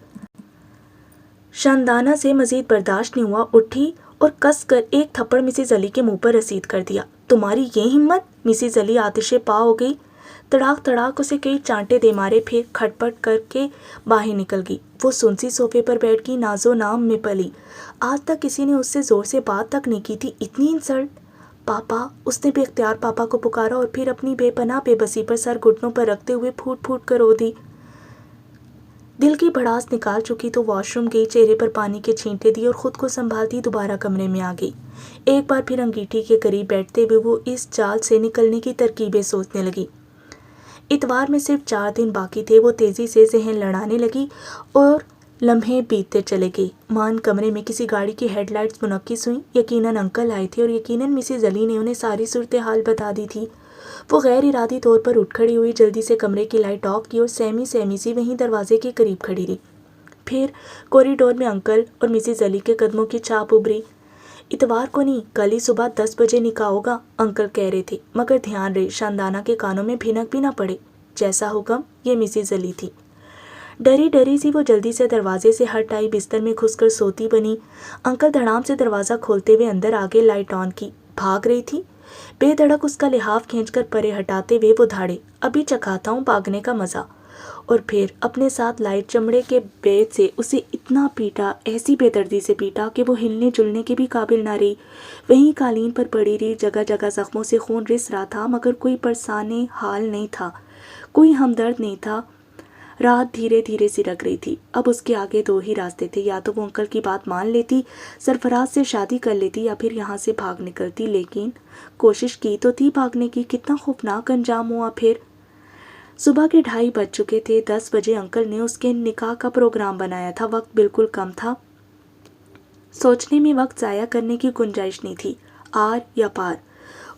شاندانہ سے مزید برداشت نہیں ہوا. اٹھی اور کس کر ایک تھپڑ مسز علی کے منہ پر رسید کر دیا. تمہاری یہ ہمت! مسز علی آتش پا ہو گئی. تڑاک تڑاک اسے کئی چانٹے دے مارے. پھر کھٹ پٹ کر کے باہر نکل گئی. وہ سنسی صوفے پر بیٹھ گئی. ناز و نام میں پلی. آج تک کسی نے اس سے زور سے بات تک نہیں کی تھی. اتنی انسلٹ! پاپا! اس نے بے اختیار پاپا کو پکارا اور پھر اپنی بے پناہ بے بسی پر سر گھٹنوں پر رکھتے ہوئے پھوٹ پھوٹ کر رو دی. دل کی بھڑاس نکال چکی تو واش روم گئی. چہرے پر پانی کے چھینٹے دی اور خود کو سنبھالتی دوبارہ کمرے میں آ گئی. ایک بار پھر انگیٹھی کے قریب بیٹھتے ہوئے وہ اس جال سے نکلنے کی ترکیبیں سوچنے لگی. اتوار میں صرف 4 دن باقی تھے. وہ تیزی سے ذہن لڑانے لگی اور لمحے بیتتے چلے گئے. مان کمرے میں کسی گاڑی کی ہیڈ لائٹس منعکس ہوئیں. یقیناً انکل آئے تھے اور یقیناً مسز علی نے انہیں ساری صورتحال بتا دی تھی. وہ غیر ارادی طور پر اٹھ کھڑی ہوئی. جلدی سے کمرے کی لائٹ آف کی اور سہمی سی وہیں دروازے کے قریب کھڑی رہی. پھر کوریڈور میں انکل اور مسز علی کے قدموں کی چھاپ ابھری. اتوار کو نہیں، کل ہی صبح 10 بجے نکاح ہوگا انکل کہہ رہے تھے. مگر دھیان رہے شاندانہ کے کانوں میں بھنک بھی نہ پڑے. جیسا حکم. یہ مسز علی تھی. ڈری ڈری سی وہ جلدی سے دروازے سے ہٹ آئی. بستر میں گھس کر سوتی بنی. انکل دھڑام سے دروازہ کھولتے ہوئے اندر آگے لائٹ آن کی. بھاگ رہی تھی. بے دھڑک اس کا لحاف کھینچ کر پرے ہٹاتے ہوئے وہ دھاڑے. ابھی چکھاتا ہوں بھاگنے کا مزہ. اور پھر اپنے ساتھ لائٹ چمڑے کے بیت سے اسے اتنا پیٹا، ایسی بے دردی سے پیٹا کہ وہ ہلنے جلنے کے بھی قابل نہ رہی. وہیں قالین پر پڑی رہی. جگہ جگہ زخموں سے خون رس رہا تھا مگر کوئی پرسانے حال نہیں تھا، کوئی ہمدرد نہیں تھا. رات دھیرے دھیرے سرک رہی تھی. اب اس کے آگے 2 ہی راستے تھے. یا تو وہ انکل کی بات مان لیتی، سرفراز سے شادی کر لیتی، یا پھر یہاں سے بھاگ نکلتی. لیکن کوشش کی تو تھی بھاگنے کی. کتنا خوفناک انجام ہوا. پھر صبح کے 2:30 بج چکے تھے. 10 بجے انکل نے اس کے نکاح کا پروگرام بنایا تھا. وقت بالکل کم تھا. سوچنے میں وقت ضائع کرنے کی گنجائش نہیں تھی. آر یا پار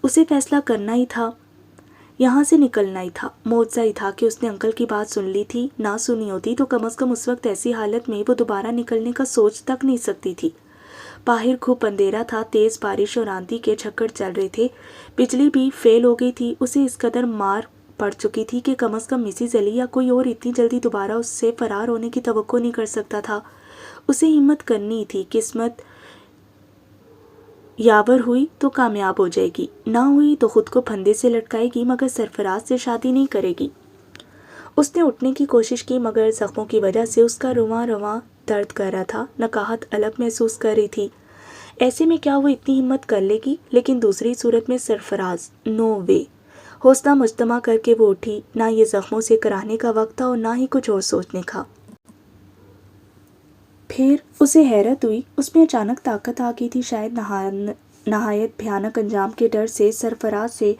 اسے فیصلہ کرنا ہی تھا. یہاں سے نکلنا ہی تھا. معجزہ ہی تھا کہ اس نے انکل کی بات سن لی تھی. نہ سنی ہوتی تو کم از کم اس وقت ایسی حالت میں وہ دوبارہ نکلنے کا سوچ تک نہیں سکتی تھی. باہر خوب اندھیرا تھا. تیز بارش اور آندھی کے جھکڑ چل رہے تھے. بجلی بھی فیل ہو گئی تھی. اسے اس قدر مار پڑ چکی تھی کہ کم از کم مسز علی یا کوئی اور اتنی جلدی دوبارہ اس سے فرار ہونے کی توقع نہیں کر سکتا تھا. اسے ہمت کرنی تھی. قسمت یاور ہوئی تو کامیاب ہو جائے گی، نہ ہوئی تو خود کو پھندے سے لٹکائے گی، مگر سرفراز سے شادی نہیں کرے گی. اس نے اٹھنے کی کوشش کی مگر زخموں کی وجہ سے اس کا رواں رواں درد کر رہا تھا. نکاہت الگ محسوس کر رہی تھی. ایسے میں کیا وہ اتنی ہمت کر لے گی؟ لیکن دوسری صورت میں سرفراز، نو وے۔ حوصلہ مجتمع کر کے وہ اٹھی۔ نہ یہ زخموں سے کرانے کا وقت تھا اور نہ ہی کچھ اور سوچنے کا۔ پھر اسے حیرت ہوئی، اس میں اچانک طاقت آ گئی تھی، شاید نہایت بھیانک انجام کے ڈر سے۔ سرفراز سے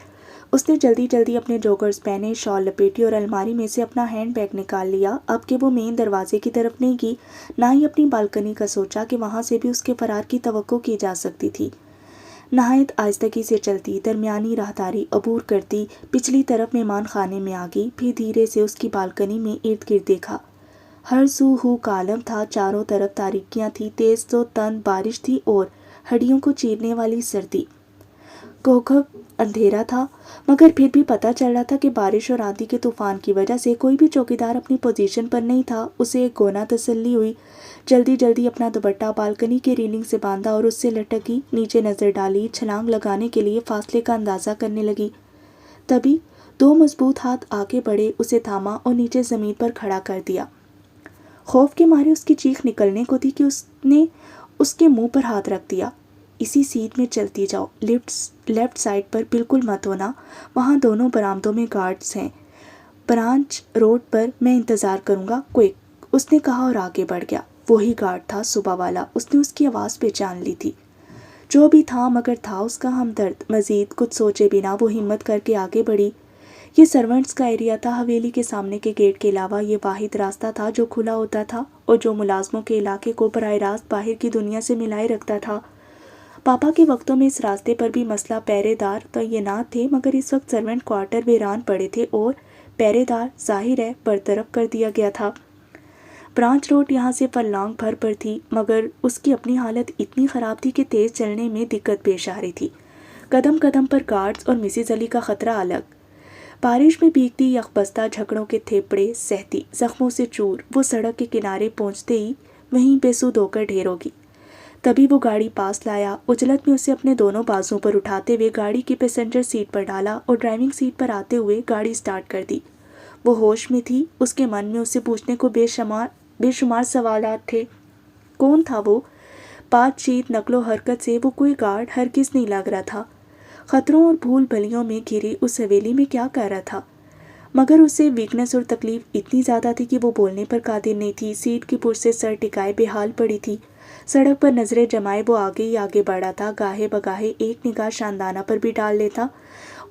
اس نے جلدی جلدی اپنے جوگرز پہنے، شال لپیٹی اور الماری میں سے اپنا ہینڈ بیگ نکال لیا۔ اب کہ وہ مین دروازے کی طرف نہیں گئی، نہ ہی اپنی بالکنی کا سوچا کہ وہاں سے بھی اس کے فرار کی توقع کی جا سکتی تھی۔ نہایت آہستگی سے چلتی، درمیانی راہداری عبور کرتی، پچھلی طرف مہمان خانے میں آ گئی، پھر دھیرے سے اس کی بالکنی میں ارد گرد دیکھا۔ ہر سو ہو کا عالم تھا، چاروں طرف تاریکیاں تھیں، تیز تو تند بارش تھی اور ہڈیوں کو چیرنے والی سردی۔ کوکب اندھیرا تھا، مگر پھر بھی پتہ چل رہا تھا کہ بارش اور آندھی کے طوفان کی وجہ سے کوئی بھی چوکیدار اپنی پوزیشن پر نہیں تھا۔ اسے ایک گونا تسلی ہوئی، جلدی جلدی اپنا دوپٹہ بالکنی کی ریلنگ سے باندھا اور اس سے لٹکی، نیچے نظر ڈالی، چھلانگ لگانے کے لیے فاصلے کا اندازہ کرنے لگی۔ تبھی دو مضبوط ہاتھ آگے بڑھے، اسے تھاما اور نیچے زمین پر کھڑا کر دیا۔ خوف کے مارے اس کی چیخ نکلنے کو تھی کہ اس نے اس کے منہ پر ہاتھ رکھ دیا۔ اسی سیدھ میں چلتی جاؤ، لیفٹ سائڈ پر بالکل مت ہونا، وہاں دونوں برآمدوں میں گارڈز ہیں، برانچ روڈ پر، میں انتظار کروں گا، کوئک، اس نے کہا اور آگے بڑھ گیا۔ وہی گارڈ تھا، صبح والا، اس نے اس کی آواز پہچان لی تھی۔ جو بھی تھا مگر تھا اس کا ہمدرد۔ مزید کچھ سوچے بنا وہ ہمت کر کے آگے بڑھی۔ یہ سرونٹس کا ایریا تھا، حویلی کے سامنے کے گیٹ کے علاوہ یہ واحد راستہ تھا جو کھلا ہوتا تھا اور جو ملازموں کے علاقے کو براہ راست باہر کی دنیا سے ملائے رکھتا تھا۔ پاپا کے وقتوں میں اس راستے پر بھی مسلح پہرے دار تعینات تھے، مگر اس وقت سرونٹ کوارٹر ویران پڑے تھے اور پہرے دار ظاہر ہے برطرف کر دیا گیا تھا۔ برانچ روڈ یہاں سے فلانگ بھر پر تھی، مگر اس کی اپنی حالت اتنی خراب تھی کہ تیز چلنے میں دقت پیش آ رہی تھی۔ قدم قدم پر گارڈز اور مسز علی کا خطرہ الگ۔ بارش میں بھیگتی یکبستہ جھگڑوں کے تھیپڑے سہتی، زخموں سے چور، وہ سڑک کے کنارے پہنچتے ہی وہیں بے سود ہو کر ڈھیر ہوگی۔ تبھی وہ گاڑی پاس لایا، عجلت میں اسے اپنے دونوں بازوں پر اٹھاتے ہوئے گاڑی کی پیسنجر سیٹ پر ڈالا اور ڈرائیونگ سیٹ پر آتے ہوئے گاڑی سٹارٹ کر دی۔ وہ ہوش میں تھی، اس کے من میں اسے پوچھنے کو بے شمار سوالات تھے۔ کون تھا وہ؟ بات چیت، نقل و حرکت سے وہ کوئی گارڈ ہرگز نہیں لگ رہا تھا۔ خطروں اور بھول بھلیوں میں گھری اس حویلی میں کیا کر رہا تھا؟ مگر اسے ویکنس اور تکلیف اتنی زیادہ تھی کہ وہ بولنے پر قادر نہیں تھی۔ سیٹ کی پشت سے سر ٹکائے بے حال پڑی تھی، سڑک پر نظریں جمائے وہ آگے ہی آگے بڑھا تھا۔ گاہے بگاہے ایک نگاہ شاندانہ پر بھی ڈال لیتا۔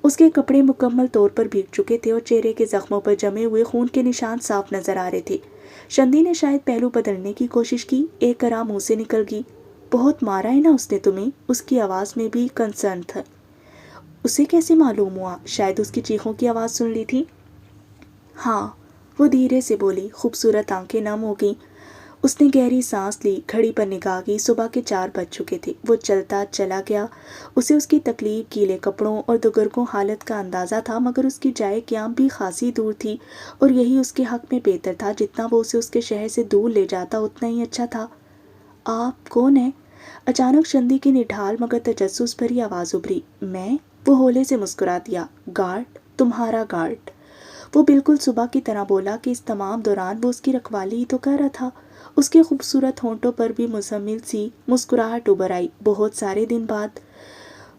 اس کے کپڑے مکمل طور پر بھیگ چکے تھے اور چہرے کے زخموں پر جمے ہوئے خون کے نشان صاف نظر آ رہے تھے۔ شندی نے شاید پہلو بدلنے کی کوشش کی، ایک کرا منہ سے نکل گئی، بہت مارا ہے نا اس نے تمہیں؟ اس کی آواز میں بھی کنسرن تھا۔ اسے کیسے معلوم ہوا؟ شاید اس کی چیخوں کی آواز سن لی تھی۔ ہاں، وہ دھیرے سے بولی۔ خوبصورت آنکھیں نم ہو گئیں، اس نے گہری سانس لی، گھڑی پر نگاہ کی، صبح کے 4 بج چکے تھے۔ وہ چلتا چلا گیا، اسے اس کی تکلیف، گیلے کپڑوں اور دگرگوں حالت کا اندازہ تھا، مگر اس کی جائے قیام بھی خاصی دور تھی اور یہی اس کے حق میں بہتر تھا۔ جتنا وہ اسے اس کے شہر سے دور لے جاتا اتنا ہی اچھا تھا۔ آپ کون ہیں؟ اچانک شندی کی نڈھال مگر تجسس بھری آواز ابھری۔ میں؟ وہ ہولے سے مسکرا دیا۔ گارڈ؟ تمہارا گارڈ؟ وہ بالکل صبح کی طرح بولا کہ اس تمام دوران وہ اس کی رکھوالی ہی تو کر رہا تھا۔ اس کے خوبصورت ہونٹوں پر بھی مزمل سی مسکراہٹ ابھر آئی۔ بہت سارے دن بعد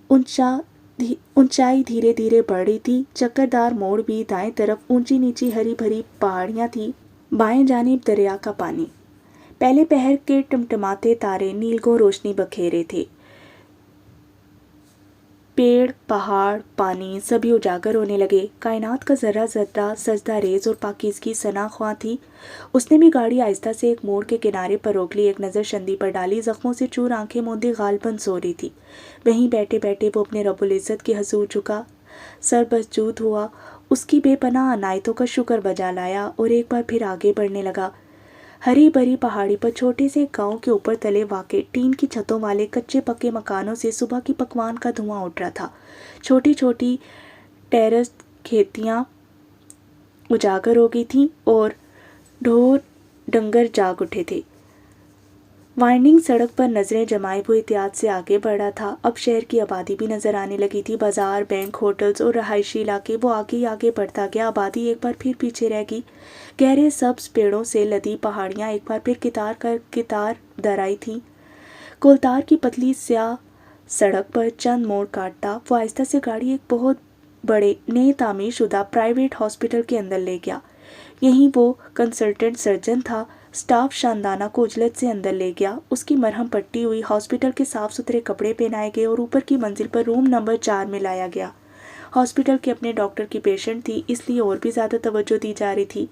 اونچائی دھیرے دھیرے بڑھ رہی تھی، چکردار موڑ بھی، دائیں طرف اونچی نیچی ہری بھری پہاڑیاں تھیں، بائیں جانب دریا کا پانی۔ پہلے پہر کے ٹمٹماتے تارے نیلگوں روشنی بکھیرے تھے۔ پیڑ، پہاڑ، پانی سبھی اجاگر ہونے لگے۔ کائنات کا ذرہ ذرہ سجدہ ریز اور پاکیزگی ثنا خواں تھی۔ اس نے بھی گاڑی آہستہ سے ایک موڑ کے کنارے پر روک لی، ایک نظر شندی پر ڈالی، زخموں سے چور آنکھیں موندے غالباً سو رہی تھی۔ وہیں بیٹھے بیٹھے وہ اپنے رب العزت کے حضور جھکا، سر بسجود ہوا، اس کی بے پناہ عنایتوں کا شکر بجا لایا اور ایک بار پھر آگے بڑھنے لگا۔ ہری بھری پہاڑی پر چھوٹے سے گاؤں کے اوپر تلے واقع ٹین کی چھتوں والے کچے پکے مکانوں سے صبح کی پکوان کا دھواں اٹھ رہا تھا۔ چھوٹی چھوٹی ٹیرسڈ کھیتیاں اجاگر ہو گئی تھیں اور ڈھور ڈنگر جاگ اٹھے تھے۔ وائنڈنگ سڑک پر نظریں جمائے وہ احتیاط سے آگے بڑھا تھا۔ اب شہر کی آبادی بھی نظر آنے لگی تھی، بازار، بینک، ہوٹلز اور رہائشی علاقے۔ وہ آگے ہی آگے بڑھتا گیا، آبادی ایک بار پھر پیچھے رہ گئی۔ گہرے سبز پیڑوں سے لدی پہاڑیاں ایک بار پھر قطار کر قطار در آئی تھیں۔ कोलतार की पतली स्याह सड़क पर चंद मोड़ काटता वो आहिस्ता से गाड़ी एक बहुत बड़े नए तामीर शुदा प्राइवेट हॉस्पिटल के अंदर ले गया। यहीं वो कंसल्टेंट सर्जन था। स्टाफ शानदाना को उजलत से अंदर ले गया। उसकी मरहम पट्टी हुई, हॉस्पिटल के साफ सुथरे कपड़े पहनाए गए और ऊपर की मंजिल पर रूम नंबर 4 में लाया गया। हॉस्पिटल के अपने डॉक्टर की पेशेंट थी, इसलिए और भी ज़्यादा तवज्जो दी जा रही थी।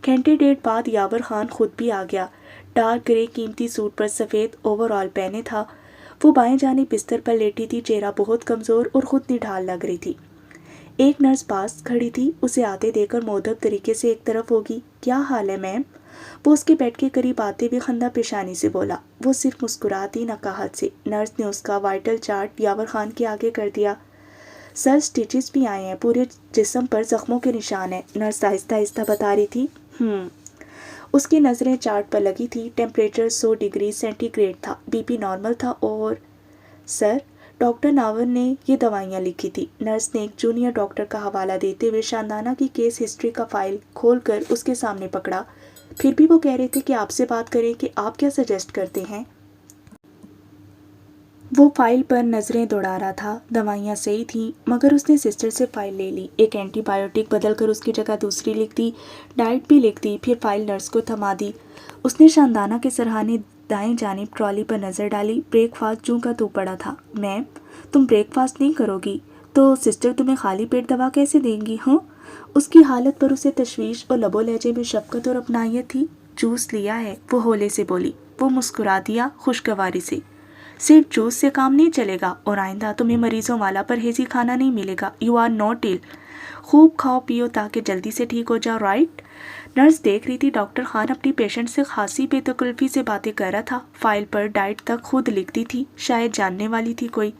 घंटे डेढ़ बाद यावर खान खुद भी आ गया। डार्क ग्रे कीमती सूट पर सफ़ेद ओवरऑल पहने था। वो बाएं जानिब बिस्तर पर लेटी थी, चेहरा बहुत कमज़ोर और खुद निढाल लग रही थी। एक नर्स पास खड़ी थी, उसे आते देखकर मोहब्बत तरीके से एक तरफ होगी। क्या हाल है मैम? वो उसके बेड के करीब आते हुए खंदा पेशानी से बोला। वो सिर्फ मुस्कुराती नकाहत से। नर्स ने उसका वाइटल चार्ट यावर खान के आगे कर दिया। सर स्टिचेस भी आए हैं, पूरे जिस्म पर जख्मों के निशान हैं, नर्स आहिस्ता आहिस्ता बता रही थी। उसकी नज़रें चार्ट पर लगी थी। टेम्परेचर 100 डिग्री सेंटीग्रेड था, बीपी नॉर्मल था और सर डॉक्टर नावर ने ये दवाइयाँ लिखी थी। नर्स ने एक जूनियर डॉक्टर का हवाला देते हुए शानदाना की केस हिस्ट्री का फाइल खोलकर उसके सामने पकड़ा। फिर भी वो कह रहे थे कि आपसे बात करें कि आप क्या सजेस्ट करते हैं। वो फाइल पर नज़रें दौड़ा रहा था। दवाइयाँ सही थीं, मगर उसने सिस्टर से फाइल ले ली। एक एंटीबायोटिक बदल कर उसकी जगह दूसरी लिख दी, डाइट भी लिख दी। फिर फाइल नर्स को थमा दी। उसने शानदाना के सरहाने दाएं जानिब ट्रॉली पर नज़र डाली। ब्रेकफास्ट जूं का तू पड़ा था। मैम, तुम ब्रेकफास्ट नहीं करोगी तो सिस्टर तुम्हें खाली पेट दवा कैसे देंगी? हाँ, उसकी हालत पर उसे तशवीश और लबो लहजे में शफकत और अपनायत थी। जूस लिया है, वो होले से बोली। वो मुस्कुरा दिया खुशगवारी से। सिर्फ जूस से काम नहीं चलेगा और आइंदा तुम्हें मरीजों वाला परहेजी खाना नहीं मिलेगा। You are not ill. खूब खाओ पियो ताकि जल्दी से ठीक हो जाओ, राइट? नर्स देख रही थी डॉक्टर खान अपनी पेशेंट से खासी बेतकल्फी से बातें कर रहा था। फाइल पर डाइट तक खुद लिखती थी, शायद जानने वाली थी कोई।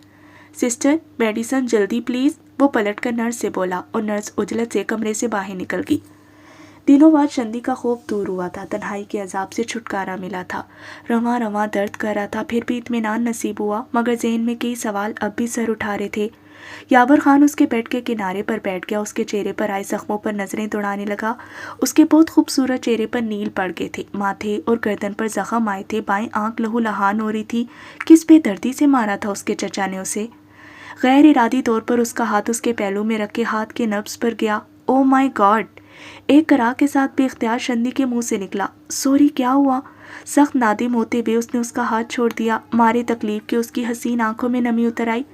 सिस्टर मेडिसन जल्दी प्लीज़, वो पलट कर नर्स से बोला और नर्स उजलत से कमरे से बाहर निकल गई। दिनों बाद शंदी का खौफ दूर हुआ था, तन्हाई के अजाब से छुटकारा मिला था। रवां रवां दर्द कर रहा था, फिर भी इत्मीनान नसीब हुआ, मगर जहन में कई सवाल अब भी सर उठा रहे थे। यावर खान उसके बेड के किनारे पर बैठ गया। उसके चेहरे पर आए जख्मों पर नजरें दौड़ाने लगा। उसके बहुत खूबसूरत चेहरे पर नील पड़ गए थे, माथे और गर्दन पर जख्म आए थे, बाएं आंख लहू लहान हो रही थी। किस बेदर्दी से मारा था उसके चचा ने उसे? गैर इरादी तौर पर उसका हाथ उसके पहलू में रख के हाथ के नब्ज पर गया। ओ माई गॉड! एक कराह के साथ बेख्तियार शंदी के मुंह से निकला। सॉरी, क्या हुआ? सख्त नादिम होते हुए उसने उसका हाथ छोड़ दिया। मारे तकलीफ के उसकी हसीन आंखों में नमी उतर आई।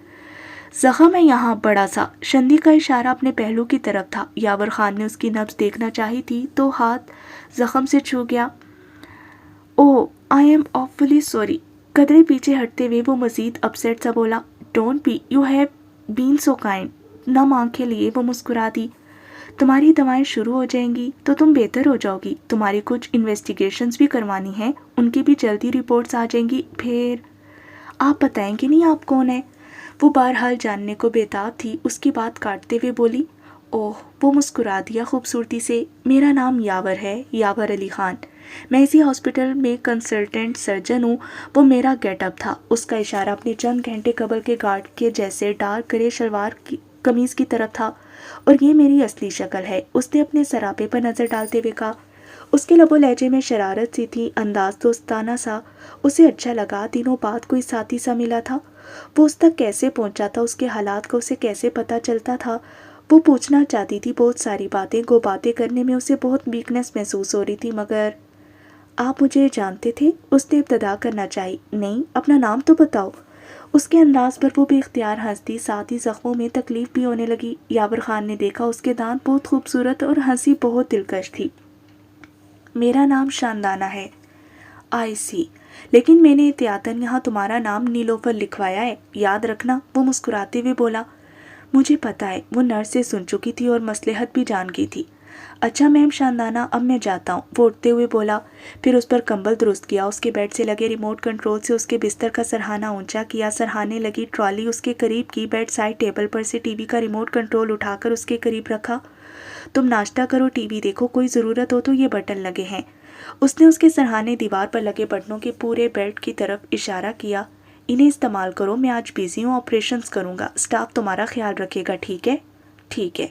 जख्म है यहाँ बड़ा सा। शंदी का इशारा अपने पहलू की तरफ था। यावर खान ने उसकी नब्ज देखना चाही थी तो हाथ जख्म से छू गया। Oh, I am awfully sorry. कदरे पीछे हटते हुए वो मजीद अपसेट सा बोला। Don't be, you have been so kind. नम आंखें लिए वो मुस्कुरा दी। तुम्हारी दवाएं शुरू हो जाएंगी तो तुम बेहतर हो जाओगी। तुम्हारी कुछ इन्वेस्टिगेशंस भी करवानी है, उनकी भी जल्दी रिपोर्ट्स आ जाएंगी। फिर आप बताएंगे नहीं आप कौन है? वो बहरहाल जानने को बेताब थी। उसकी बात काटते हुए बोली। ओह, वो मुस्कुरा दिया खूबसूरती से। मेरा नाम यावर है, यावर अली खान। मैं इसी हॉस्पिटल में कंसल्टेंट सर्जन हूँ। वो मेरा गेटअप था। उसका इशारा अपने चंद घंटे कबल के गार्ड के जैसे डार्क ग्रे शलवार की कमीज़ की तरफ था। और ये मेरी असली शक्ल है, उसने अपने सरापे पर नज़र डालते हुए कहा। उसके लबो लहजे में शरारत सी थी, अंदाज दोस्ताना सा। उसे अच्छा लगा। दिनों बाद कोई साथी सा मिला था। वो उस तक कैसे पहुंचा था, उसके हालात का उसे कैसे पता चलता था? वो पूछना चाहती थी बहुत सारी बातें। गो बातें करने में उसे बहुत वीकनेस महसूस हो रही थी। मगर आप मुझे जानते थे? उसने इब्तदा करना चाहिए। नहीं, अपना नाम तो बताओ। उसके अंदाज पर वो बेख्तियार हंसती, साथ ही जख्मों में तकलीफ भी होने लगी। यावर खान ने देखा उसके दांत बहुत खूबसूरत और हंसी बहुत दिलकश थी। मेरा नाम शानदाना है। आई सी, लेकिन मैंने एहतियातन यहाँ तुम्हारा नाम नीलोफर लिखवाया है, याद रखना। वो मुस्कुराते हुए बोला। मुझे पता है, वो नर्स से सुन चुकी थी और मसलहत भी जान गई थी। अच्छा मैम शानदाना, अब मैं जाता हूँ, वो उठते हुए बोला। फिर उस पर कंबल दुरुस्त किया। उसके बेड से लगे रिमोट कंट्रोल से उसके बिस्तर का सरहाना ऊंचा किया। सरहाने लगी ट्रॉली उसके करीब की। बेड साइड टेबल पर से टीवी का रिमोट कंट्रोल उठाकर उसके करीब रखा। तुम नाश्ता करो, टीवी देखो, कोई ज़रूरत हो तो ये बटन लगे हैं। उसने उसके सरहाने दीवार पर लगे बटनों के पूरे बेड की तरफ इशारा किया। इन्हें इस्तेमाल करो, मैं आज बिजी हूँ, ऑपरेशंस करूँगा, स्टाफ तुम्हारा ख्याल रखेगा, ठीक है? ठीक है,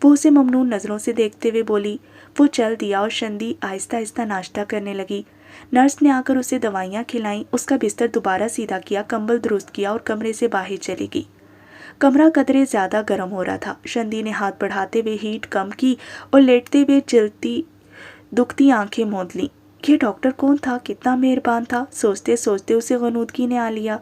वो उसे ममनून नज़रों से देखते हुए बोली। वो चल दिया और शंदी आहिस्ता आहिस्ता नाश्ता करने लगी। نرس نے آ کر اسے دوائیاں کھلائیں، اس کا بستر دوبارہ سیدھا کیا، کمبل درست کیا اور کمرے سے باہر چلی گئی۔ کمرہ قدرے زیادہ گرم ہو رہا تھا۔ شندی نے ہاتھ بڑھاتے ہوئے ہیٹ کم کی اور لیٹتے ہوئے جلتی دکھتی آنکھیں موند لیں۔ یہ ڈاکٹر کون تھا؟ کتنا مہربان تھا! سوچتے سوچتے اسے غنودگی نے آ لیا۔